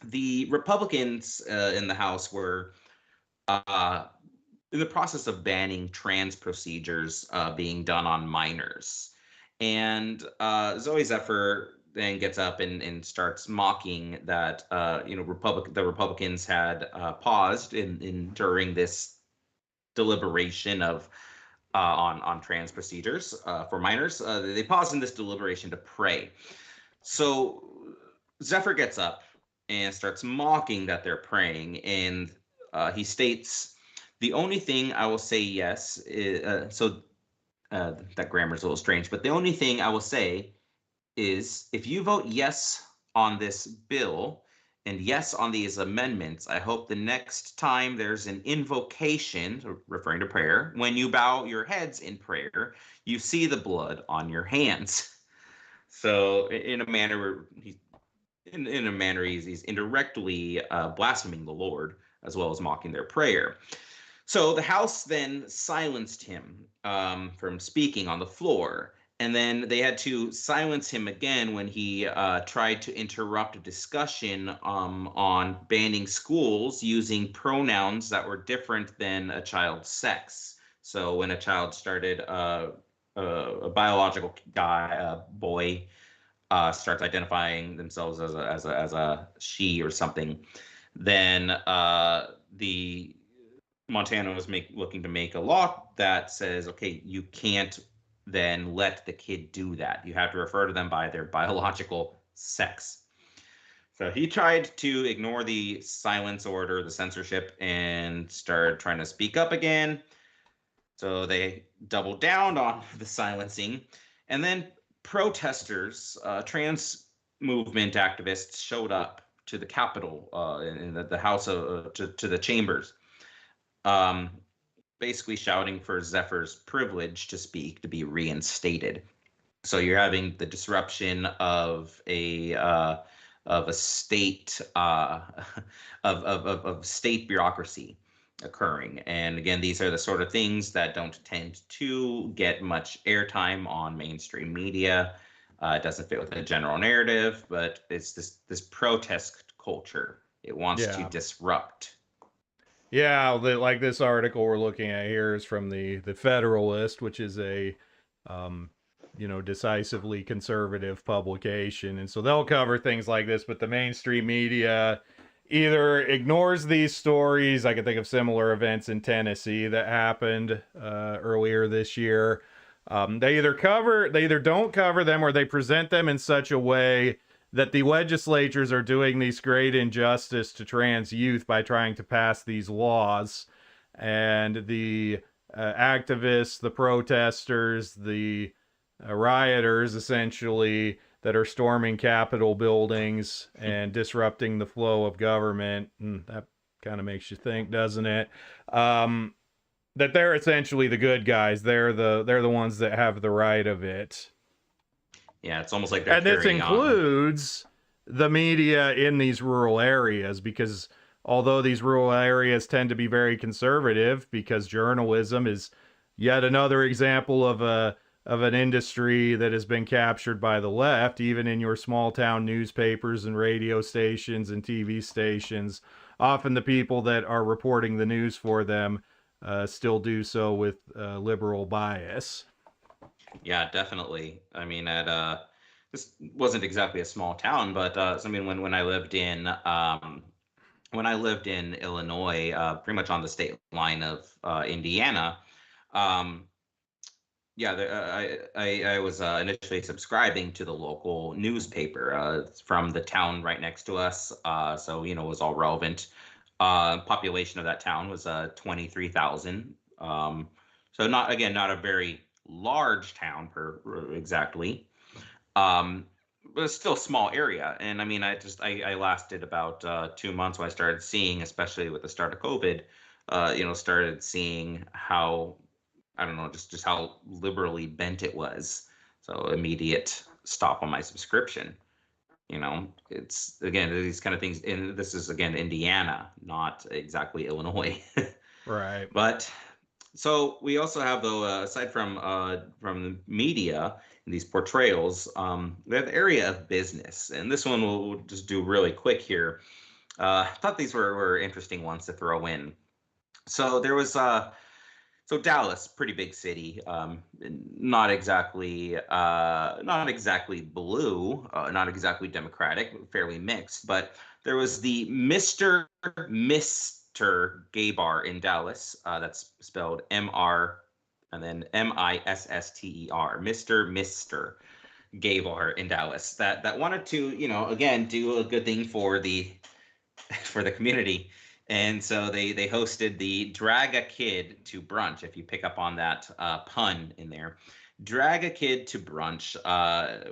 [SPEAKER 2] The Republicans in the House were in the process of banning trans procedures being done on minors, and Zoe Zephyr then gets up and starts mocking that the Republicans had paused in during this deliberation of on trans procedures for minors. They paused in this deliberation to pray. So Zephyr gets up and starts mocking that they're praying, and he states, "The only thing I will say yes is," that grammar is a little strange, but the only thing I will say is, if you vote yes on this bill and yes on these amendments, I hope the next time there's an invocation, referring to prayer, when you bow your heads in prayer, you see the blood on your hands. So in a manner, he's indirectly blaspheming the Lord, as well as mocking their prayer. So the House then silenced him from speaking on the floor. And then they had to silence him again when he tried to interrupt a discussion on banning schools using pronouns that were different than a child's sex. So when a child started, a biological guy, boy, starts identifying themselves as a she or something, then the Montana was looking to make a law that says, okay, you can't then let the kid do that. You have to refer to them by their biological sex. So he tried to ignore the silence order, the censorship, and started trying to speak up again. So they doubled down on the silencing. And then protesters, trans movement activists showed up to the Capitol, in the House to the chambers, um, basically shouting for Zephyr's privilege to speak to be reinstated. So you're having the disruption of a state of state bureaucracy occurring. And again, these are the sort of things that don't tend to get much airtime on mainstream media. It doesn't fit with the general narrative, but it's this protest culture. It wants to disrupt.
[SPEAKER 3] Yeah, like this article we're looking at here is from the Federalist, which is a decisively conservative publication, and so they'll cover things like this, but the mainstream media either ignores these stories. I can think of similar events in Tennessee that happened earlier this year. They either don't cover them, or they present them in such a way that the legislatures are doing this great injustice to trans youth by trying to pass these laws, and the activists, the protesters, the rioters, essentially, that are storming Capitol buildings and disrupting the flow of government. That kind of makes you think, doesn't it? That they're essentially the good guys. They're the ones that have the right of it.
[SPEAKER 2] Yeah, it's almost like they're
[SPEAKER 3] and this
[SPEAKER 2] carrying on.
[SPEAKER 3] includes the media in these rural areas, because although these rural areas tend to be very conservative, because journalism is yet another example of an industry that has been captured by the left, even in your small town newspapers and radio stations and TV stations, often the people that are reporting the news for them still do so with liberal bias.
[SPEAKER 2] Yeah, definitely. I mean, this wasn't exactly a small town, but I mean, when I lived in Illinois, pretty much on the state line of Indiana, um, yeah, I was initially subscribing to the local newspaper from the town right next to us, so it was all relevant. Population of that town was 23,000. So not a very large town exactly, but it's still a small area. And I mean, I lasted about 2 months when I started seeing, especially with the start of COVID, started seeing how, I don't know, just how liberally bent it was. So immediate stop on my subscription. It's again these kind of things. And this is again Indiana, not exactly Illinois.
[SPEAKER 3] Right.
[SPEAKER 2] But so we also have, though, aside from the media and these portrayals, we have the area of business, and this one we'll just do really quick here. I thought these were interesting ones to throw in. So there was so Dallas, pretty big city, not exactly blue, not exactly democratic, fairly mixed, but there was the Mr. Gay Bar in Dallas. That's spelled M-R and then M-I-S-S-T-E-R. Mr. Gay Bar in Dallas that wanted to, again, do a good thing for the community. And so they hosted the Drag a Kid to Brunch, if you pick up on that pun in there. Drag a Kid to Brunch,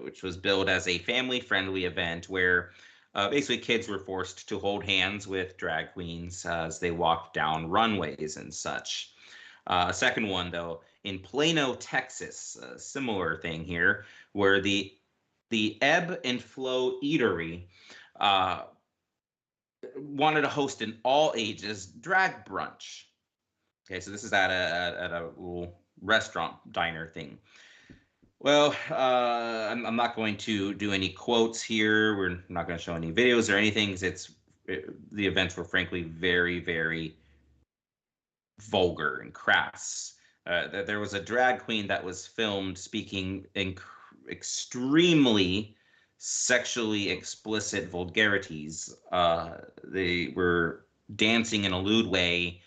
[SPEAKER 2] which was billed as a family-friendly event where basically kids were forced to hold hands with drag queens as they walked down runways and such. A second one, though, in Plano, Texas, a similar thing here, where the Ebb and Flow Eatery wanted to host an all ages drag brunch. Okay, so this is at a little restaurant diner thing. Well, I'm not going to do any quotes here. We're not going to show any videos or anything. The events were frankly very, very vulgar and crass. There was a drag queen that was filmed speaking extremely sexually explicit vulgarities. They were dancing in a lewd way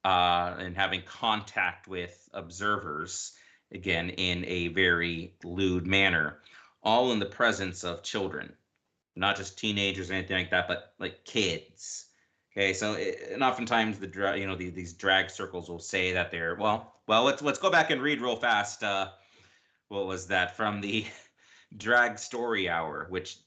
[SPEAKER 2] and having contact with observers, again, in a very lewd manner, all in the presence of children, not just teenagers or anything like that, but like kids. Okay, so and oftentimes these drag circles will say that they're well. Let's go back and read real fast. What was that from the Drag Story Hour, which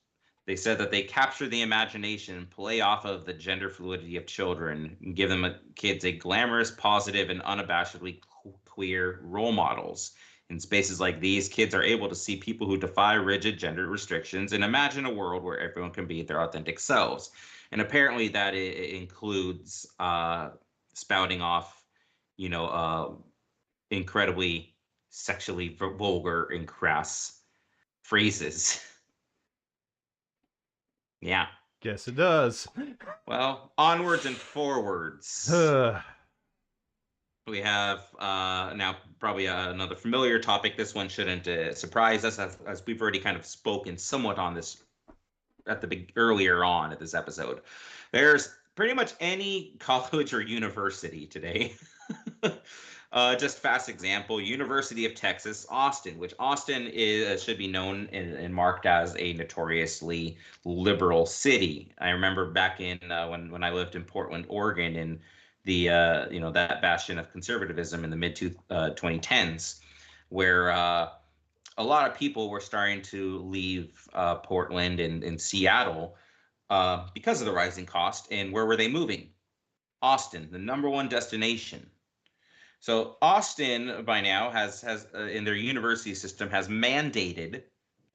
[SPEAKER 2] they said that they capture the imagination, play off of the gender fluidity of children, and give them kids a glamorous, positive, and unabashedly queer role models. In spaces like these, kids are able to see people who defy rigid gender restrictions and imagine a world where everyone can be their authentic selves. And apparently, that it includes spouting off, incredibly sexually vulgar and crass phrases. Yeah.
[SPEAKER 3] Guess it does.
[SPEAKER 2] Well, onwards and forwards. We have now probably another familiar topic. This one shouldn't surprise us, as we've already kind of spoken somewhat on this earlier on at this episode. There's pretty much any college or university today. Just fast example, University of Texas, Austin, which Austin should be known and marked as a notoriously liberal city. I remember back in when I lived in Portland, Oregon, in the that bastion of conservatism in the mid 2010s, where a lot of people were starting to leave Portland and Seattle because of the rising cost. And where were they moving? Austin, the number one destination. So Austin by now has in their university system has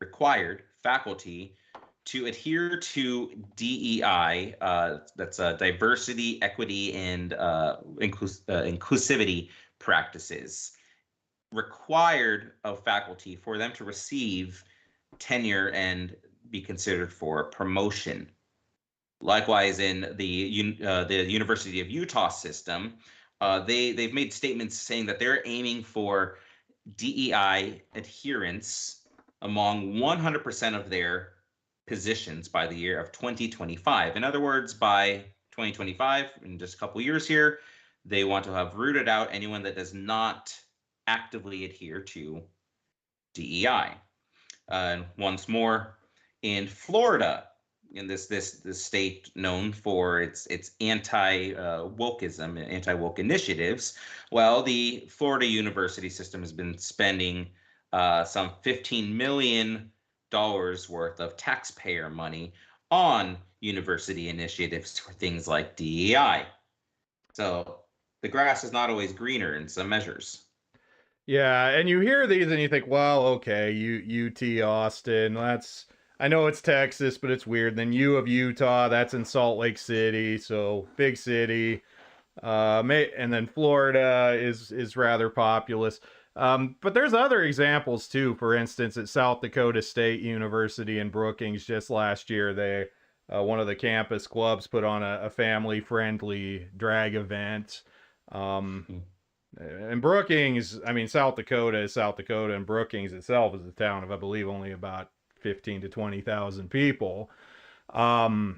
[SPEAKER 2] required faculty to adhere to DEI, that's diversity, equity, and inclusivity practices, required of faculty for them to receive tenure and be considered for promotion. Likewise, in the University of Utah system, they've made statements saying that they're aiming for DEI adherence among 100% of their positions by the year of 2025. In other words, by 2025, in just a couple years here, they want to have rooted out anyone that does not actively adhere to DEI. And once more, in Florida, in this state known for its anti-wokeism and anti-woke initiatives, well, the Florida university system has been spending some $15 million worth of taxpayer money on university initiatives for things like DEI. So the grass is not always greener in some measures.
[SPEAKER 3] Yeah, and you hear these and you think, well, okay, UT Austin, I know it's Texas, but it's weird. Then U of Utah, that's in Salt Lake City, so big city. And then Florida is rather populous. But there's other examples too. For instance, at South Dakota State University in Brookings just last year, one of the campus clubs put on a family-friendly drag event. And Brookings, I mean, South Dakota is South Dakota, and Brookings itself is a town of, I believe, only about 15 to 20,000 people.
[SPEAKER 2] Well,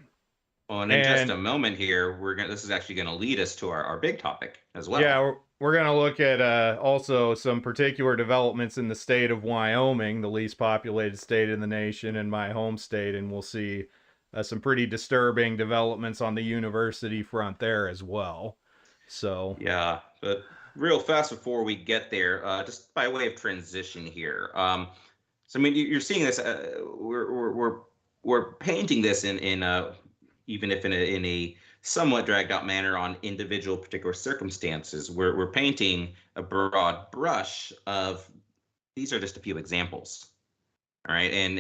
[SPEAKER 2] and in just a moment here, this is actually going to lead us to our big topic as well.
[SPEAKER 3] Yeah, we're going to look at also some particular developments in the state of Wyoming, the least populated state in the nation, and my home state, and we'll see some pretty disturbing developments on the university front there as well. So
[SPEAKER 2] yeah, but real fast before we get there, just by way of transition here. So I mean, you're seeing this. We're painting this in even if in a somewhat dragged out manner on individual particular circumstances. We're painting a broad brush of these are just a few examples. All right, and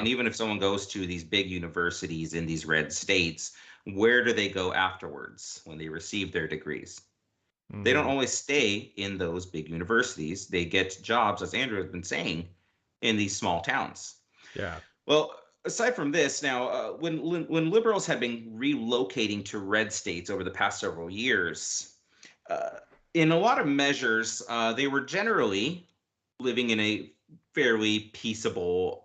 [SPEAKER 2] even if someone goes to these big universities in these red states, where do they go afterwards when they receive their degrees? They don't always stay in those big universities. They get jobs, as Andrew has been saying, in these small towns.
[SPEAKER 3] Yeah.
[SPEAKER 2] Well, aside from this, now when liberals have been relocating to red states over the past several years, uh, in a lot of measures, they were generally living in a fairly peaceable,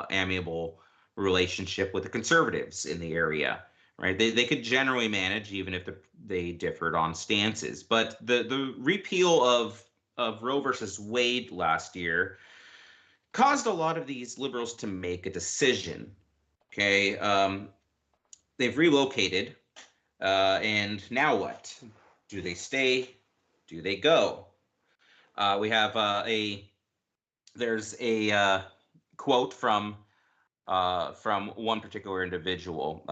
[SPEAKER 2] amiable relationship with the conservatives in the area. Right? They could generally manage, even if they differed on stances. But the repeal of Roe versus Wade last year caused a lot of these liberals to make a decision. Okay, they've relocated, and now what? Do they stay? Do they go? We have there's a quote from one particular individual.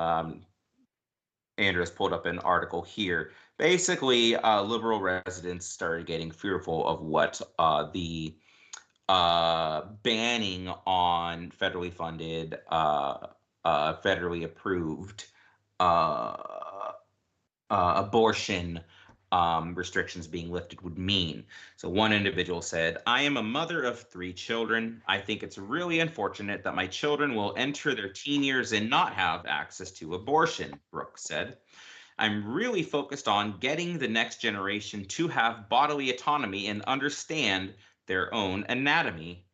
[SPEAKER 2] Andrew has pulled up an article here. Basically, liberal residents started getting fearful of what the banning on federally funded, federally approved uh, abortion restrictions being lifted would mean. So one individual said, "I am a mother of 3 children. I think it's really unfortunate that my children will enter their teen years and not have access to abortion," Brooks said. "I'm really focused on getting the next generation to have bodily autonomy and understand their own anatomy.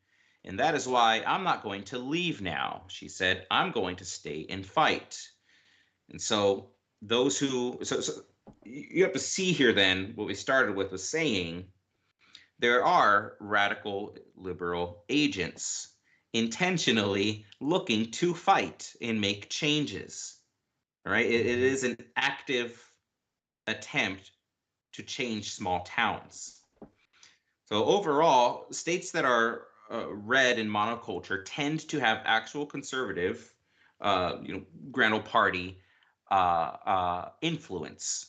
[SPEAKER 2] And that is why I'm not going to leave now," she said. "I'm going to stay and fight." And so those who so you have to see here then what we started with was saying there are radical liberal agents intentionally looking to fight and make changes. All right, it is an active attempt to change small towns. So overall, states that are red in monoculture tend to have actual conservative, Grand Old Party influence.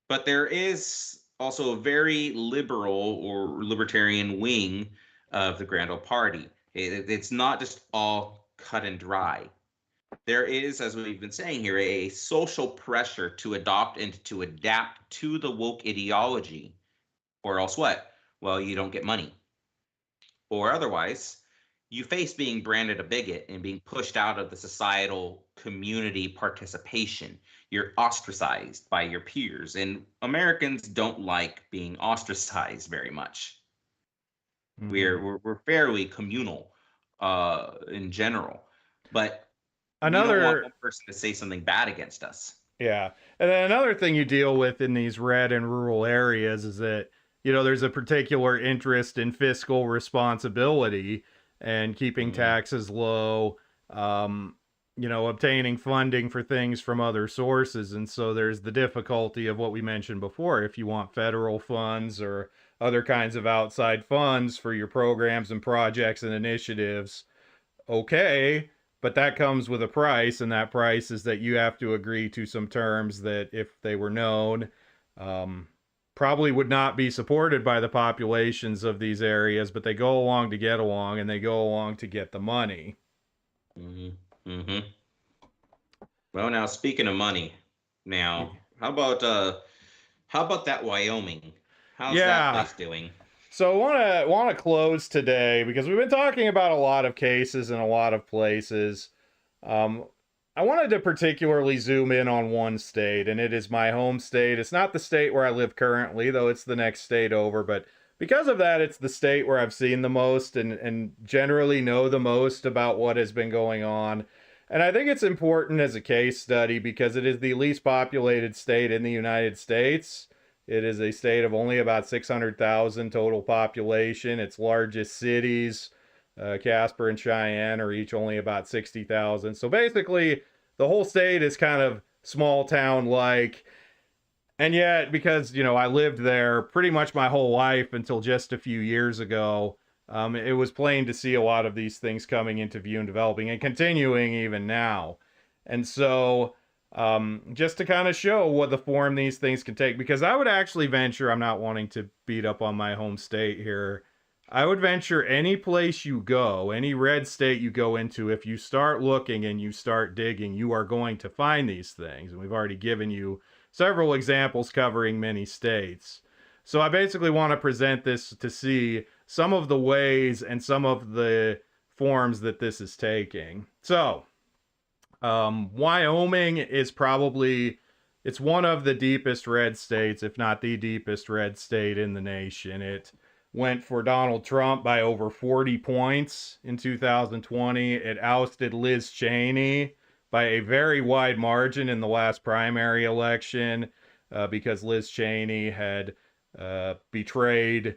[SPEAKER 2] But there is also a very liberal or libertarian wing of the Grand Old Party. It's not just all cut and dry. There is, as we've been saying here, a social pressure to adopt and to adapt to the woke ideology, or else what? Well, you don't get money. Or otherwise, you face being branded a bigot and being pushed out of the societal community participation. You're ostracized by your peers, and Americans don't like being ostracized very much.
[SPEAKER 3] Mhm.
[SPEAKER 2] We're fairly communal in general, but we don't want
[SPEAKER 3] Another,
[SPEAKER 2] one person to say something bad against us.
[SPEAKER 3] yeah. And then another thing you deal with in these red and rural areas is that, there's a particular interest in fiscal responsibility and keeping taxes low, obtaining funding for things from other sources. And so there's the difficulty of what we mentioned before. If you want federal funds or other kinds of outside funds for your programs and projects and initiatives, okay, but that comes with a price, and that price is that you have to agree to some terms that, if they were known, probably would not be supported by the populations of these areas, but they go along to get along, and they go along to get the money.
[SPEAKER 2] Mm-hmm. Mm-hmm. Well, now speaking of money, now how about that Wyoming? How's that place doing?
[SPEAKER 3] So I want to close today because we've been talking about a lot of cases in a lot of places. I wanted to particularly zoom in on one state, and it is my home state. It's not the state where I live currently, though it's the next state over, but because of that, it's the state where I've seen the most and generally know the most about what has been going on. And I think it's important as a case study because it is the least populated state in the United States. It is a state of only about 600,000 total population. Its largest cities, Casper and Cheyenne, are each only about 60,000. So basically, the whole state is kind of small town like. And yet, because, I lived there pretty much my whole life until just a few years ago, it was plain to see a lot of these things coming into view and developing and continuing even now. And so, just to kind of show what the form these things can take, because I would actually venture, I'm not wanting to beat up on my home state here, I would venture any place you go, any red state you go into, if you start looking and you start digging, you are going to find these things. And we've already given you several examples covering many states. So I basically want to present this to see some of the ways and some of the forms that this is taking. So, Wyoming is probably, it's one of the deepest red states, if not the deepest red state in the nation. It went for Donald Trump by over 40 points in 2020. It ousted Liz Cheney by a very wide margin in the last primary election because Liz Cheney had betrayed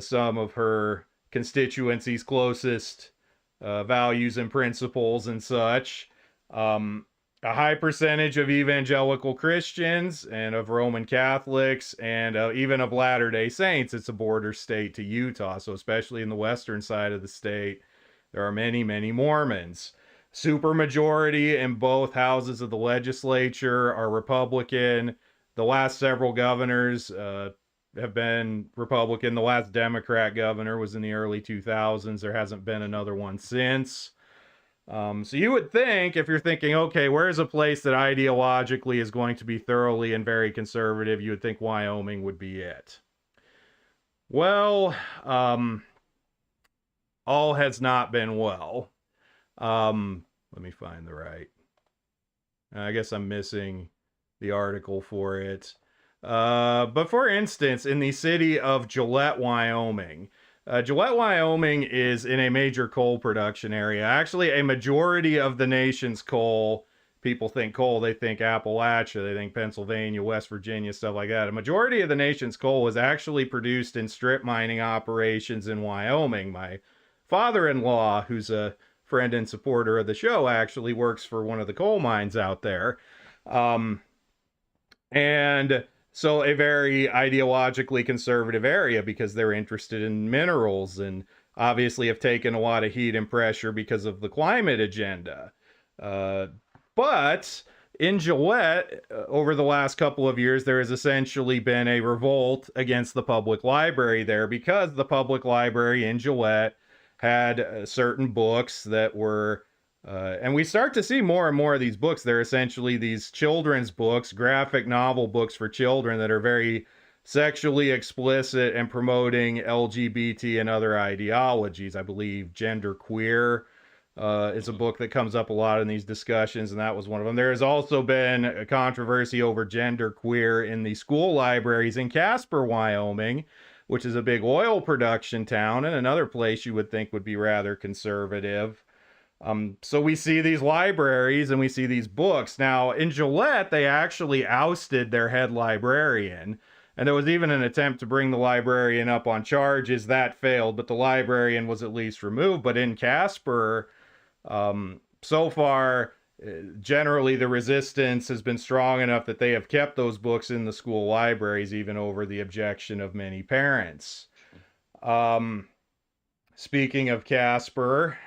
[SPEAKER 3] some of her constituency's closest values and principles and such. A high percentage of evangelical Christians and of Roman Catholics and even of Latter-day Saints. It's a border state to Utah, so especially in the western side of the state, there are many, many Mormons. Supermajority in both houses of the legislature are Republican. The last several governors have been Republican. The last Democrat governor was in the early 2000s. There hasn't been another one since. So you would think, if you're thinking, okay, where's a place that ideologically is going to be thoroughly and very conservative, you would think Wyoming would be it. Well, all has not been well. Let me find the right. I guess I'm missing the article for it. But for instance, in the city of Gillette, Wyoming, Gillette, Wyoming is in a major coal production area. Actually, a majority of the nation's coal, people think coal, they think Appalachia, they think Pennsylvania, West Virginia, stuff like that. A majority of the nation's coal was actually produced in strip mining operations in Wyoming. My father-in-law, who's a friend and supporter of the show, actually works for one of the coal mines out there. And so a very ideologically conservative area because they're interested in minerals and obviously have taken a lot of heat and pressure because of the climate agenda. But in Gillette, over the last couple of years, there has essentially been a revolt against the public library there because the public library in Gillette had certain books that were and we start to see more and more of these books. They're essentially these children's books, graphic novel books for children that are very sexually explicit and promoting LGBT and other ideologies. I believe Gender Queer is a book that comes up a lot in these discussions, and that was one of them. There has also been a controversy over Gender Queer in the school libraries in Casper, Wyoming, which is a big oil production town and another place you would think would be rather conservative. So we see these libraries and we see these books. Now, in Gillette, they actually ousted their head librarian. And there was even an attempt to bring the librarian up on charges. That failed, but the librarian was at least removed. But in Casper, so far, generally the resistance has been strong enough that they have kept those books in the school libraries, even over the objection of many parents. Speaking of Casper,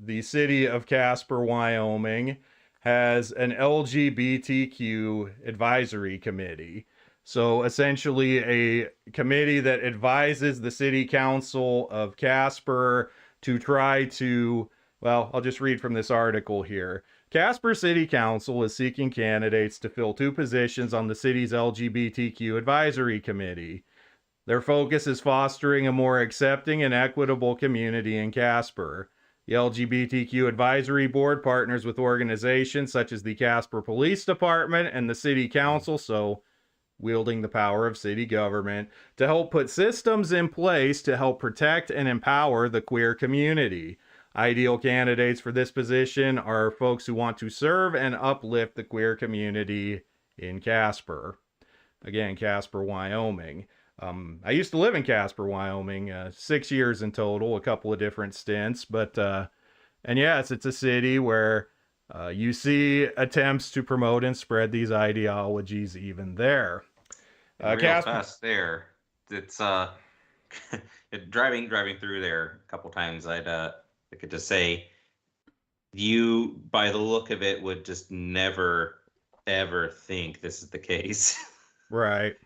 [SPEAKER 3] the city of Casper, Wyoming, has an LGBTQ advisory committee. So essentially a committee that advises the city council of Casper to try to, well, I'll just read from this article here. Casper City Council is seeking candidates to fill 2 positions on the city's LGBTQ advisory committee. Their focus is fostering a more accepting and equitable community in Casper. The LGBTQ Advisory Board partners with organizations such as the Casper Police Department and the City Council, so wielding the power of city government, to help put systems in place to help protect and empower the queer community. Ideal candidates for this position are folks who want to serve and uplift the queer community in Casper. Again, Casper, Wyoming. I used to live in Casper, Wyoming, 6 years in total, a couple of different stints, but, and yes, it's a city where you see attempts to promote and spread these ideologies even there.
[SPEAKER 2] Real fast there. It's, driving through there a couple times, I could just say, you, by the look of it, would just never, ever think this is the case.
[SPEAKER 3] Right.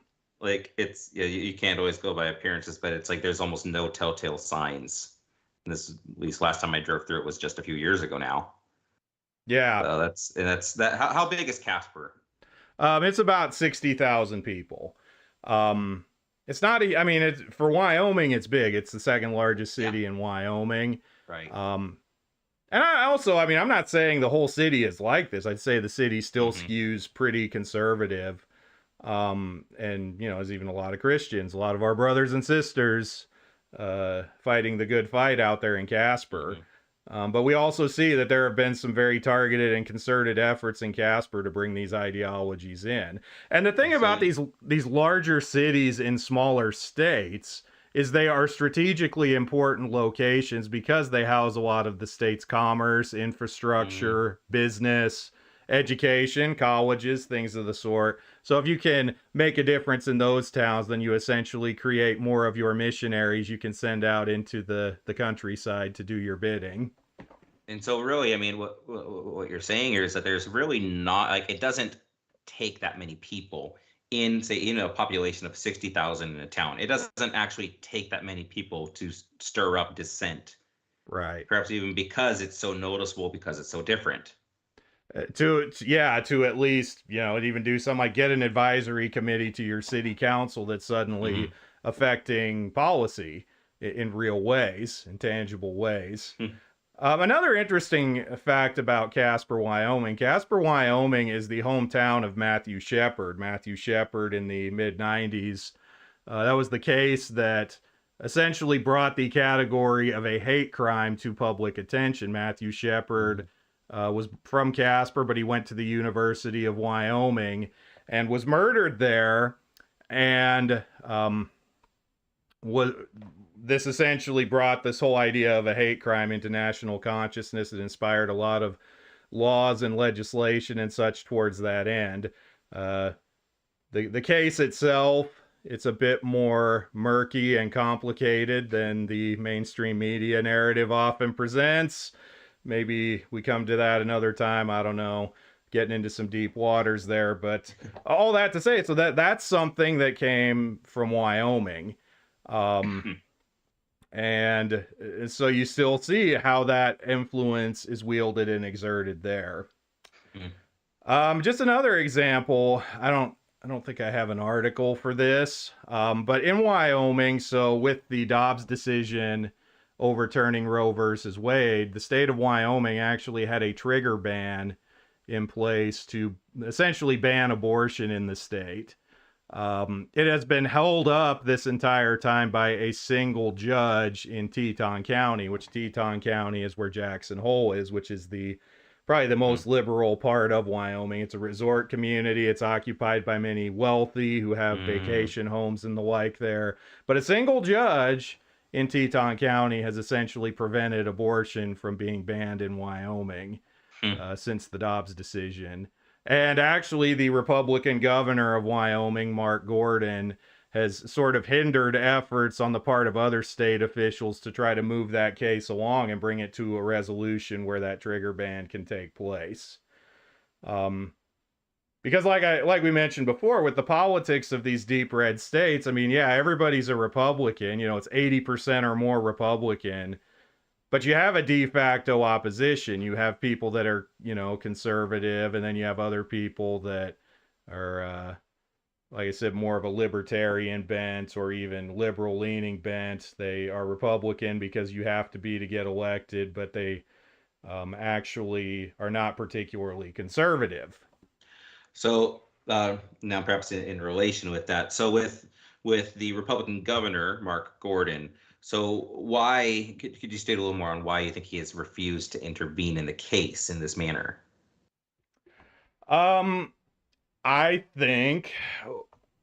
[SPEAKER 2] Like, it's, yeah, you can't always go by appearances, but it's like there's almost no telltale signs. And this, at least last time I drove through it, was just a few years ago now.
[SPEAKER 3] Yeah.
[SPEAKER 2] So that's that. How big is Casper?
[SPEAKER 3] It's about 60,000 people. It's not, I mean, for Wyoming, it's big. It's the second largest city in Wyoming.
[SPEAKER 2] Right.
[SPEAKER 3] And I mean, I'm not saying the whole city is like this. I'd say the city still skews pretty conservative. And, you know, there's even a lot of Christians, a lot of our brothers and sisters fighting the good fight out there in Casper. But we also see that there have been some very targeted and concerted efforts in Casper to bring these ideologies in. And the thing about these larger cities in smaller states is they are strategically important locations because they house a lot of the state's commerce, infrastructure, business, education, colleges, things of the sort. So if you can make a difference in those towns, then you essentially create more of your missionaries you can send out into the countryside to do your bidding.
[SPEAKER 2] And so really, I mean, what you're saying here is that there's really not, like, it doesn't take that many people in, say, in a population of 60,000 in a town. It doesn't actually take that many people to stir up dissent.
[SPEAKER 3] Right.
[SPEAKER 2] Perhaps even because it's so noticeable, because it's so different.
[SPEAKER 3] To at least, you know, even do something like get an advisory committee to your city council that's suddenly affecting policy in real ways, in tangible ways. Another interesting fact about Casper, Wyoming. Casper, Wyoming is the hometown of Matthew Shepard. Matthew Shepard in the mid-90s. That was the case that essentially brought the category of a hate crime to public attention. Matthew Shepard was from Casper, but he went to the University of Wyoming and was murdered there. And this essentially brought this whole idea of a hate crime into national consciousness. It inspired a lot of laws and legislation and such towards that end. The case itself, it's a bit more murky and complicated than the mainstream media narrative often presents. Maybe we come to that another time. I don't know. Getting into some deep waters there, but all that to say, so that's something that came from Wyoming. And so you still see how that influence is wielded and exerted there. Just another example. I don't think I have an article for this, but in Wyoming, so with the Dobbs decision overturning Roe versus Wade, the state of Wyoming actually had a trigger ban in place to essentially ban abortion in the state. It has been held up this entire time by a single judge in Teton County, which Teton County is where Jackson Hole is, which is probably the most liberal part of Wyoming. It's a resort community. It's occupied by many wealthy who have vacation homes and the like there. But a single judge in Teton County has essentially prevented abortion from being banned in Wyoming since the Dobbs decision. And actually, the Republican governor of Wyoming, Mark Gordon, has sort of hindered efforts on the part of other state officials to try to move that case along and bring it to a resolution where that trigger ban can take place. Because like we mentioned before, with the politics of these deep red states, I mean, yeah, everybody's a Republican. You know, it's 80% or more Republican. But you have a de facto opposition. You have people that are, you know, conservative, and then you have other people that are, like I said, more of a libertarian bent or even liberal-leaning bent. They are Republican because you have to be to get elected, but they actually are not particularly conservative.
[SPEAKER 2] So now perhaps in relation with that, so with the Republican governor, Mark Gordon, so why, could you state a little more on why you think he has refused to intervene in the case in this manner?
[SPEAKER 3] I think,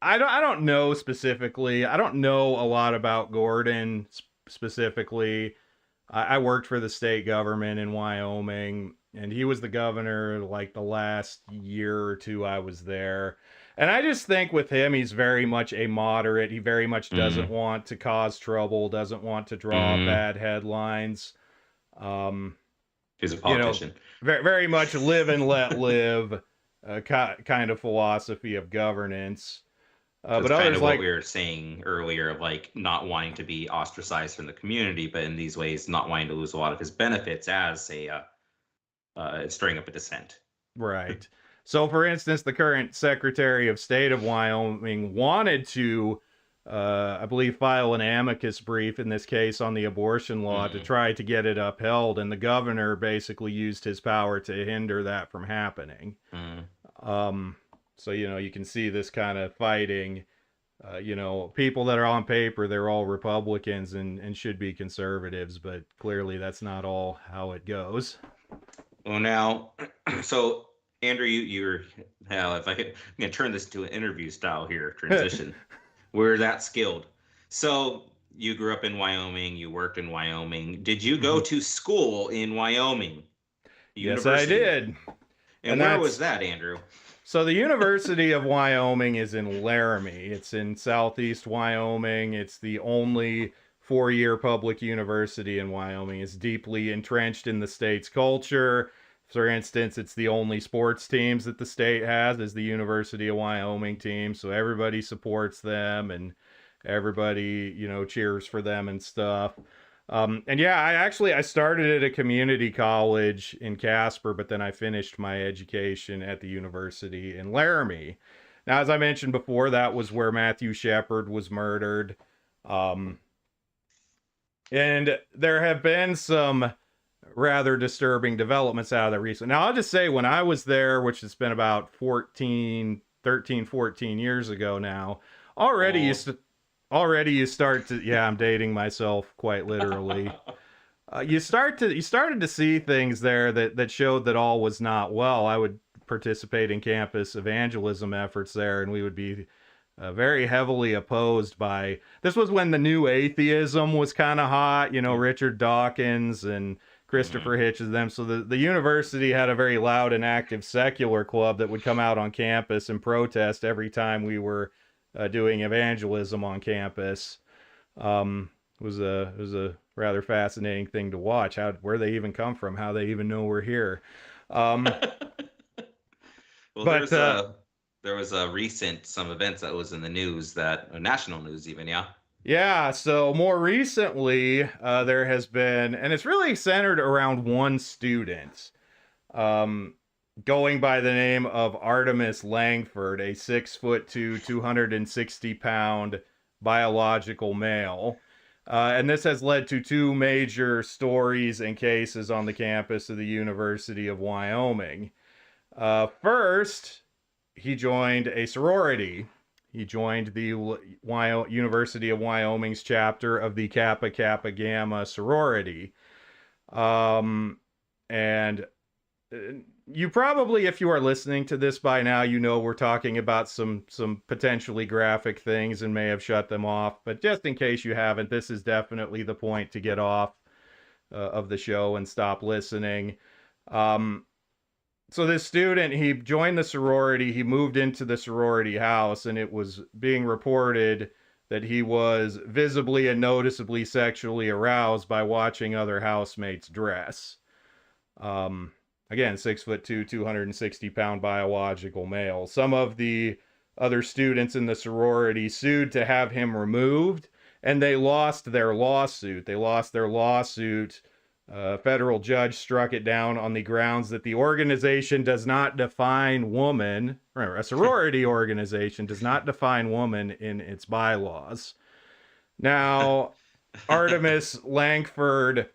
[SPEAKER 3] I don't know specifically. I don't know a lot about Gordon specifically. I worked for the state government in Wyoming, and he was the governor like the last year or two I was there. And I just think with him, he's very much a moderate. He very much doesn't want to cause trouble, doesn't want to draw bad headlines.
[SPEAKER 2] He's a politician.
[SPEAKER 3] You know, very much live and let live kind of philosophy of governance.
[SPEAKER 2] But kind of what we were saying earlier of like not wanting to be ostracized from the community, but in these ways not wanting to lose a lot of his benefits as a stirring up a dissent.
[SPEAKER 3] Right. So, for instance, the current Secretary of State of Wyoming wanted to I believe, file an amicus brief in this case on the abortion law to try to get it upheld, and the governor basically used his power to hinder that from happening. So, you can see this kind of fighting. People that are on paper, they're all Republicans and should be conservatives, but clearly that's not all how it goes.
[SPEAKER 2] Well, now, so Andrew, you're now, if I could, I'm gonna turn this to an interview style here, transition. We're that skilled. So you grew up in Wyoming, you worked in Wyoming. Did you go to school in Wyoming?
[SPEAKER 3] University? Yes, I did.
[SPEAKER 2] And where was that, Andrew?
[SPEAKER 3] So the University of Wyoming is in Laramie. It's in southeast Wyoming. It's the only four-year public university in Wyoming. It's deeply entrenched in the state's culture. For instance, it's the only sports teams that the state has is the University of Wyoming team. So everybody supports them and everybody, cheers for them and stuff. And yeah, I started at a community college in Casper, but then I finished my education at the university in Laramie. Now, as I mentioned before, that was where Matthew Shepard was murdered. And there have been some rather disturbing developments out of that recently. Now, I'll just say when I was there, which has been about 14 years ago now, already you start to, yeah, I'm dating myself quite literally. You started to see things there that showed that all was not well. I would participate in campus evangelism efforts there, and we would be very heavily opposed by, this was when the new atheism was kind of hot, Richard Dawkins and Christopher Hitchens, them. So the university had a very loud and active secular club that would come out on campus and protest every time we were doing evangelism on campus. It was a rather fascinating thing to watch. Where they even come from, how they even know we're here.
[SPEAKER 2] Well, there was a recent some events that was in the news, that national news even, yeah.
[SPEAKER 3] Yeah, so more recently, there has been, and it's really centered around one student, going by the name of Artemis Langford, a 6'2", 260-pound biological male. And this has led to two major stories and cases on the campus of the University of Wyoming. First, he joined a sorority. He joined the University of Wyoming's chapter of the Kappa Kappa Gamma sorority. And you probably, if you are listening to this by now, we're talking about some potentially graphic things and may have shut them off. But just in case you haven't, this is definitely the point to get off of the show and stop listening. So this student, he joined the sorority, he moved into the sorority house, and it was being reported that he was visibly and noticeably sexually aroused by watching other housemates dress. Again, 6'2", 260-pound biological male. Some of the other students in the sorority sued to have him removed, and they lost their lawsuit. Federal judge struck it down on the grounds that the organization does not define woman, or a sorority organization does not define woman in its bylaws. Now, Artemis Langford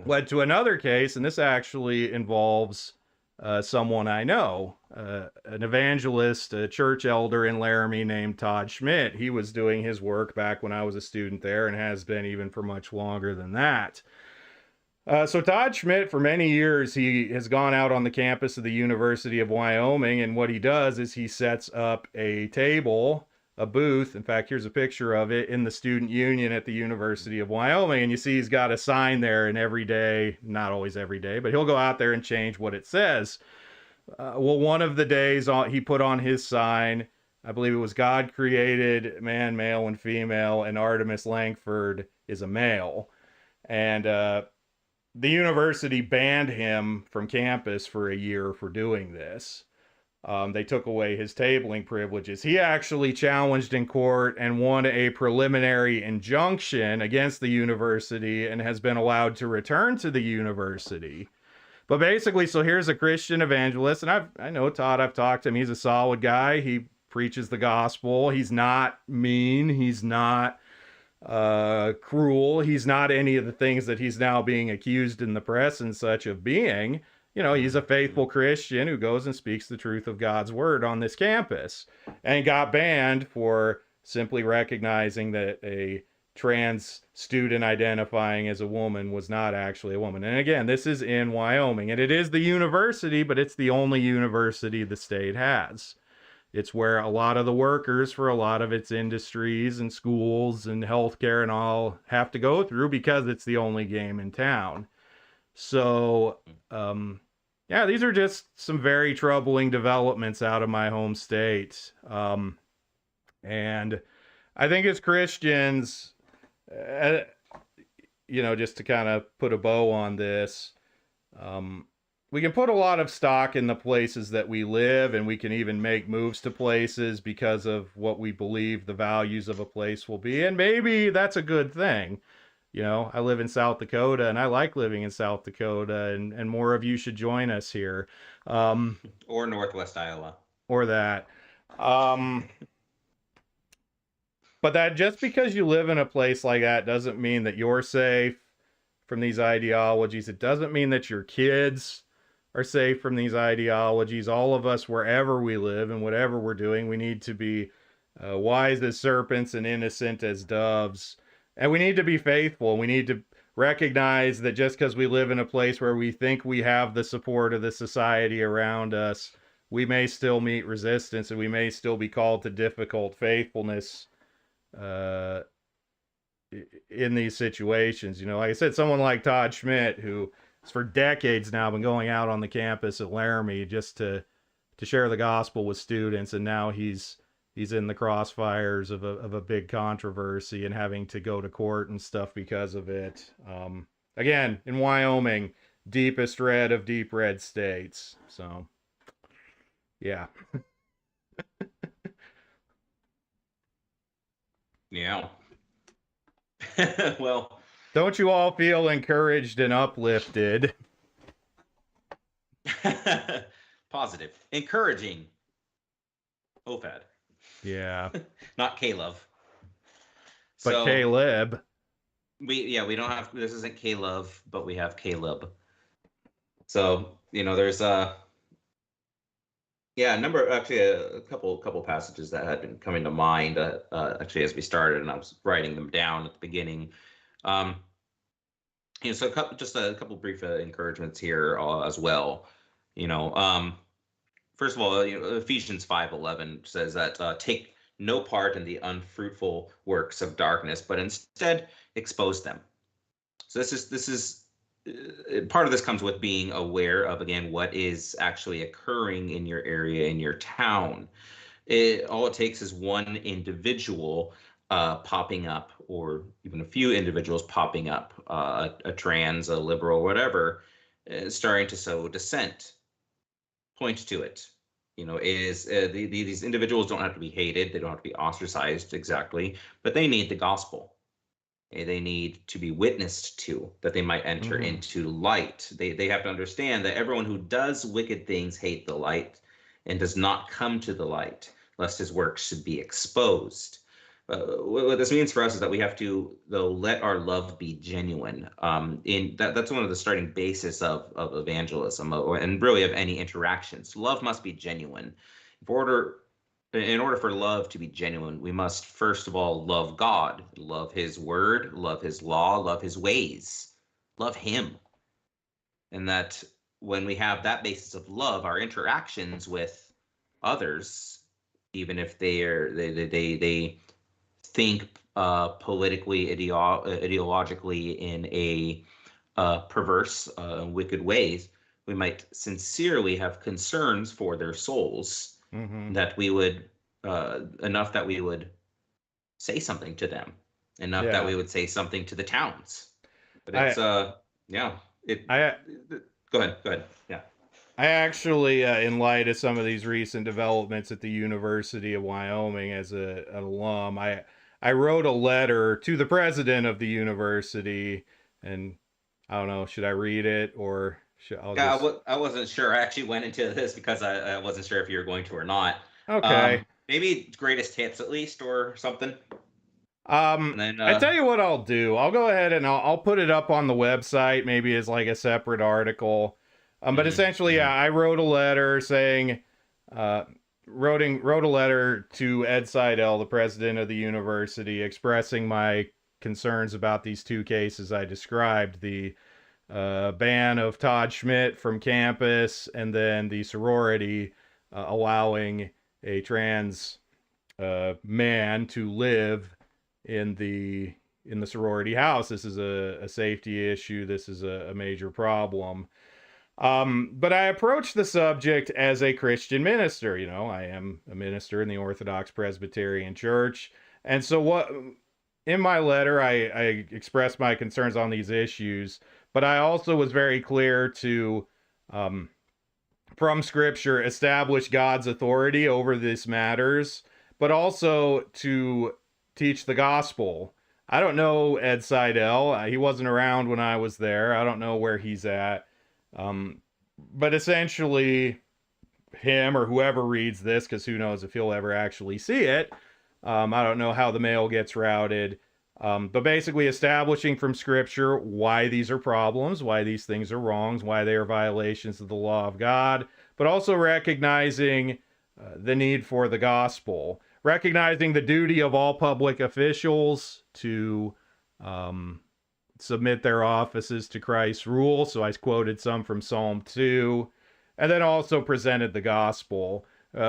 [SPEAKER 3] led to another case, and this actually involves someone I know, an evangelist, a church elder in Laramie named Todd Schmidt. He was doing his work back when I was a student there and has been even for much longer than that. So Todd Schmidt, for many years, he has gone out on the campus of the University of Wyoming, and what he does is he sets up a table, a booth. In fact, here's a picture of it in the student union at the University of Wyoming, and you see he's got a sign there, and every day, not always every day, but he'll go out there and change what it says. Well, one of the days he put on his sign, I believe it was God created man, male, and female, and Artemis Langford is a male. And the university banned him from campus for a year for doing this. They took away his tabling privileges. He actually challenged in court and won a preliminary injunction against the university and has been allowed to return to the university. But basically, so here's a Christian evangelist, and I know Todd, I've talked to him. He's a solid guy. He preaches the gospel. He's not mean. He's not cruel. He's not any of the things that he's now being accused in the press and such of being. You know, he's a faithful Christian who goes and speaks the truth of God's word on this campus, and got banned for simply recognizing that a trans student identifying as a woman was not actually a woman. And again, this is in Wyoming, and it is the university, but it's the only university the state has. It's where a lot of the workers for a lot of its industries and schools and healthcare and all have to go through, because it's the only game in town. So, yeah, these are just some very troubling developments out of my home state. And I think as Christians, you know, just to kind of put a bow on this, we can put a lot of stock in the places that we live, and we can even make moves to places because of what we believe the values of a place will be. And maybe that's a good thing. You know, I live in South Dakota, and I like living in South Dakota, and more of you should join us here.
[SPEAKER 2] Or Northwest Iowa.
[SPEAKER 3] Or that. But that just because you live in a place like that doesn't mean that you're safe from these ideologies. It doesn't mean that your kids are safe from these ideologies. All of us, wherever we live and whatever we're doing, we need to be wise as serpents and innocent as doves. And we need to be faithful. We need to recognize that just because we live in a place where we think we have the support of the society around us, we may still meet resistance, and we may still be called to difficult faithfulness in these situations. You know, like I said, someone like Todd Schmidt, who has for decades now been going out on the campus at Laramie just to share the gospel with students, and now he's in the crossfires of a big controversy and having to go to court and stuff because of it. Again, in Wyoming, deepest red of deep red states. So, yeah.
[SPEAKER 2] Yeah. Well,
[SPEAKER 3] don't you all feel encouraged and uplifted?
[SPEAKER 2] Positive, encouraging. OFAD.
[SPEAKER 3] Yeah.
[SPEAKER 2] Not K-Love.
[SPEAKER 3] But
[SPEAKER 2] so,
[SPEAKER 3] Caleb.
[SPEAKER 2] We don't have, this isn't K-Love, but we have Caleb. So, you know, there's a couple passages that had been coming to mind actually as we started, and I was writing them down at the beginning. You know, so just a couple brief encouragements here as well. You know, first of all, you know, Ephesians 5:11 says that take no part in the unfruitful works of darkness, but instead expose them. So this is part of this comes with being aware of, again, what is actually occurring in your area, in your town. All it takes is one individual popping up, or even a few individuals popping up, a trans, a liberal, whatever, starting to sow dissent. Point to it. You know, these individuals don't have to be hated. They don't have to be ostracized exactly, but they need the gospel. They need to be witnessed to, that they might enter into light. They have to understand that everyone who does wicked things hate the light and does not come to the light, lest his works should be exposed. What this means for us is that we have to, though, let our love be genuine. That's one of the starting basis of evangelism, and really of any interactions. Love must be genuine. In order for love to be genuine, we must first of all love God, love his word, love his law, love his ways, love him. And that when we have that basis of love, our interactions with others, even if they think politically, ideologically in a perverse, wicked ways, we might sincerely have concerns for their souls. That we would enough that we would say something to them, enough that we would say something to the towns. But it's go ahead. Yeah.
[SPEAKER 3] I actually, in light of some of these recent developments at the University of Wyoming, as an alum, I wrote a letter to the president of the university, and I don't know, should I read it or?
[SPEAKER 2] I wasn't sure. I actually went into this because I wasn't sure if you were going to or not.
[SPEAKER 3] Okay.
[SPEAKER 2] maybe greatest hits at least, or something. And then
[SPEAKER 3] I tell you what I'll do. I'll go ahead and I'll put it up on the website, maybe as like a separate article. But essentially, yeah, I wrote a letter saying, wrote a letter to Ed Seidel, the president of the university, expressing my concerns about these two cases I described: the ban of Todd Schmidt from campus, and then the sorority allowing a trans man to live in the sorority house. This is a safety issue. This is a major problem. But I approached the subject as a Christian minister. You know, I am a minister in the Orthodox Presbyterian Church. And so what in my letter, I expressed my concerns on these issues, but I also was very clear to, from Scripture, establish God's authority over these matters, but also to teach the gospel. I don't know Ed Seidel. He wasn't around when I was there. I don't know where he's at. But essentially, him or whoever reads this, because who knows if he'll ever actually see it. I don't know how the mail gets routed. But basically establishing from Scripture why these are problems, why these things are wrongs, why they are violations of the law of God, but also recognizing the need for the gospel, recognizing the duty of all public officials to submit their offices to Christ's rule. So I quoted some from Psalm 2, and then also presented the gospel,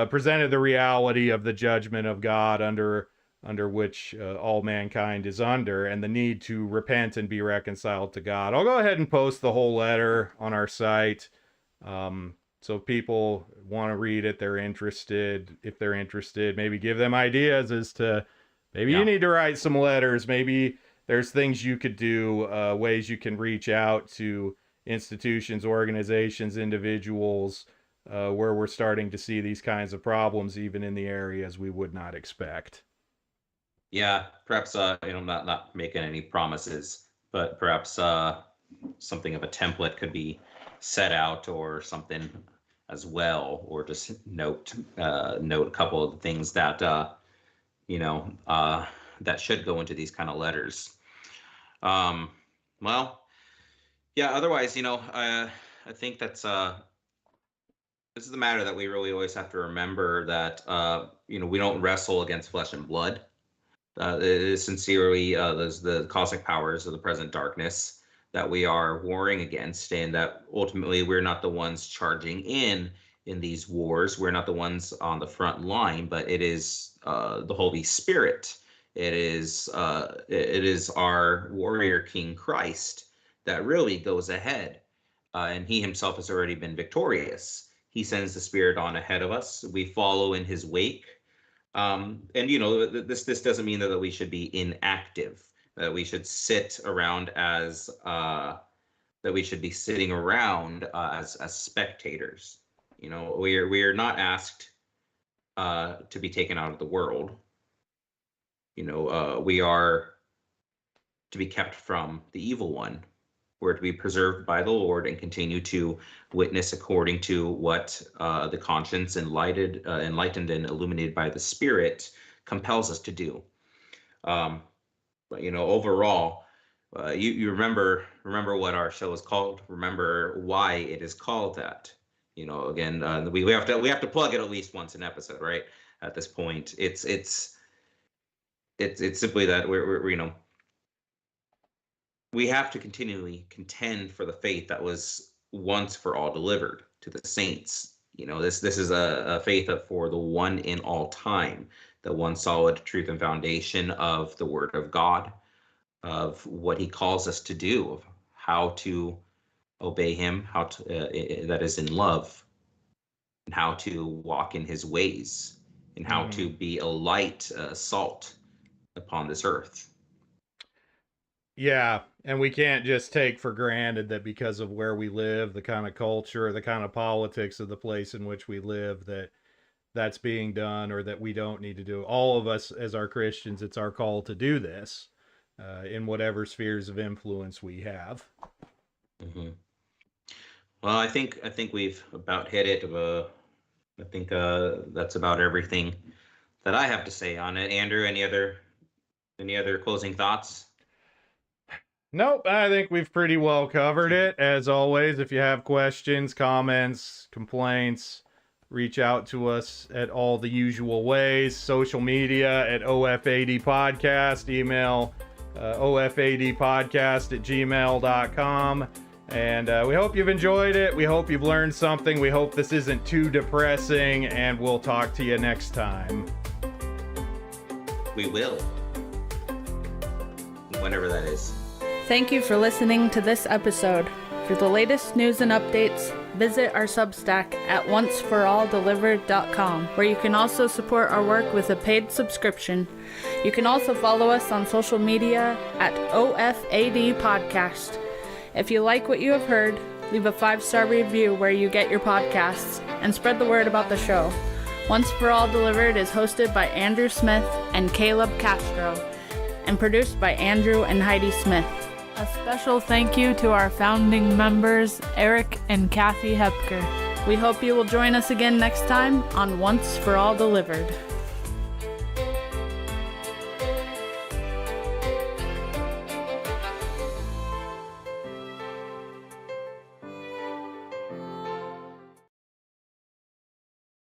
[SPEAKER 3] presented the reality of the judgment of God under which all mankind is under, and the need to repent and be reconciled to God. I'll go ahead and post the whole letter on our site. So if people want to read it, if they're interested, maybe give them ideas as to maybe you need to write some letters. Maybe there's things you could do, ways you can reach out to institutions, organizations, individuals, where we're starting to see these kinds of problems, even in the areas we would not expect.
[SPEAKER 2] Yeah, perhaps not making any promises, but perhaps something of a template could be set out or something as well, or just note a couple of the things that that should go into these kind of letters. Well, yeah. Otherwise, I think that's this is the matter that we really always have to remember, that we don't wrestle against flesh and blood. It is sincerely the cosmic powers of the present darkness that we are warring against, and that ultimately we're not the ones charging in these wars. We're not the ones on the front line, but it is the Holy Spirit. It is our warrior King Christ that really goes ahead, and he himself has already been victorious. He sends the Spirit on ahead of us. We follow in his wake. And this doesn't mean that we should be inactive, that we should sit around as that we should be sitting around as spectators. We are not asked to be taken out of the world. We are to be kept from the evil one. We're to be preserved by the Lord and continue to witness according to what the conscience, enlightened and illuminated by the Spirit, compels us to do. But overall, you remember what our show is called. Remember why it is called that. Again, we have to plug it at least once an episode, right? At this point, it's simply that we're we have to continually contend for the faith that was once for all delivered to the saints. This is a faith for the one in all time, the one solid truth and foundation of the Word of God, of what He calls us to do, of how to obey Him, how to that is in love, and how to walk in His ways, and how to be a light, salt upon this earth.
[SPEAKER 3] Yeah, and we can't just take for granted that because of where we live, the kind of culture, the kind of politics of the place in which we live, that's being done, or that we don't need to do. All of us as our Christians, it's our call to do this in whatever spheres of influence we have.
[SPEAKER 2] Mm-hmm. Well, I think we've about hit it. I think that's about everything that I have to say on it. Andrew, any other closing thoughts?
[SPEAKER 3] Nope, I think we've pretty well covered it. As always, if you have questions, comments, complaints, reach out to us at all the usual ways. Social media at OFAD Podcast, email ofadpodcast@gmail.com. And we hope you've enjoyed it. We hope you've learned something. We hope this isn't too depressing, and we'll talk to you next time.
[SPEAKER 2] We will. Whenever that is.
[SPEAKER 1] Thank you for listening to this episode. For the latest news and updates, visit our Substack at onceforalldelivered.com, where you can also support our work with a paid subscription. You can also follow us on social media at OFAD Podcast. If you like what you have heard, leave a 5-star review where you get your podcasts, and spread the word about the show. Once for All Delivered is hosted by Andrew Smith and Caleb Castro, and produced by Andrew and Heidi Smith. A special thank you to our founding members, Eric and Kathy Hepker. We hope you will join us again next time on Once for All Delivered.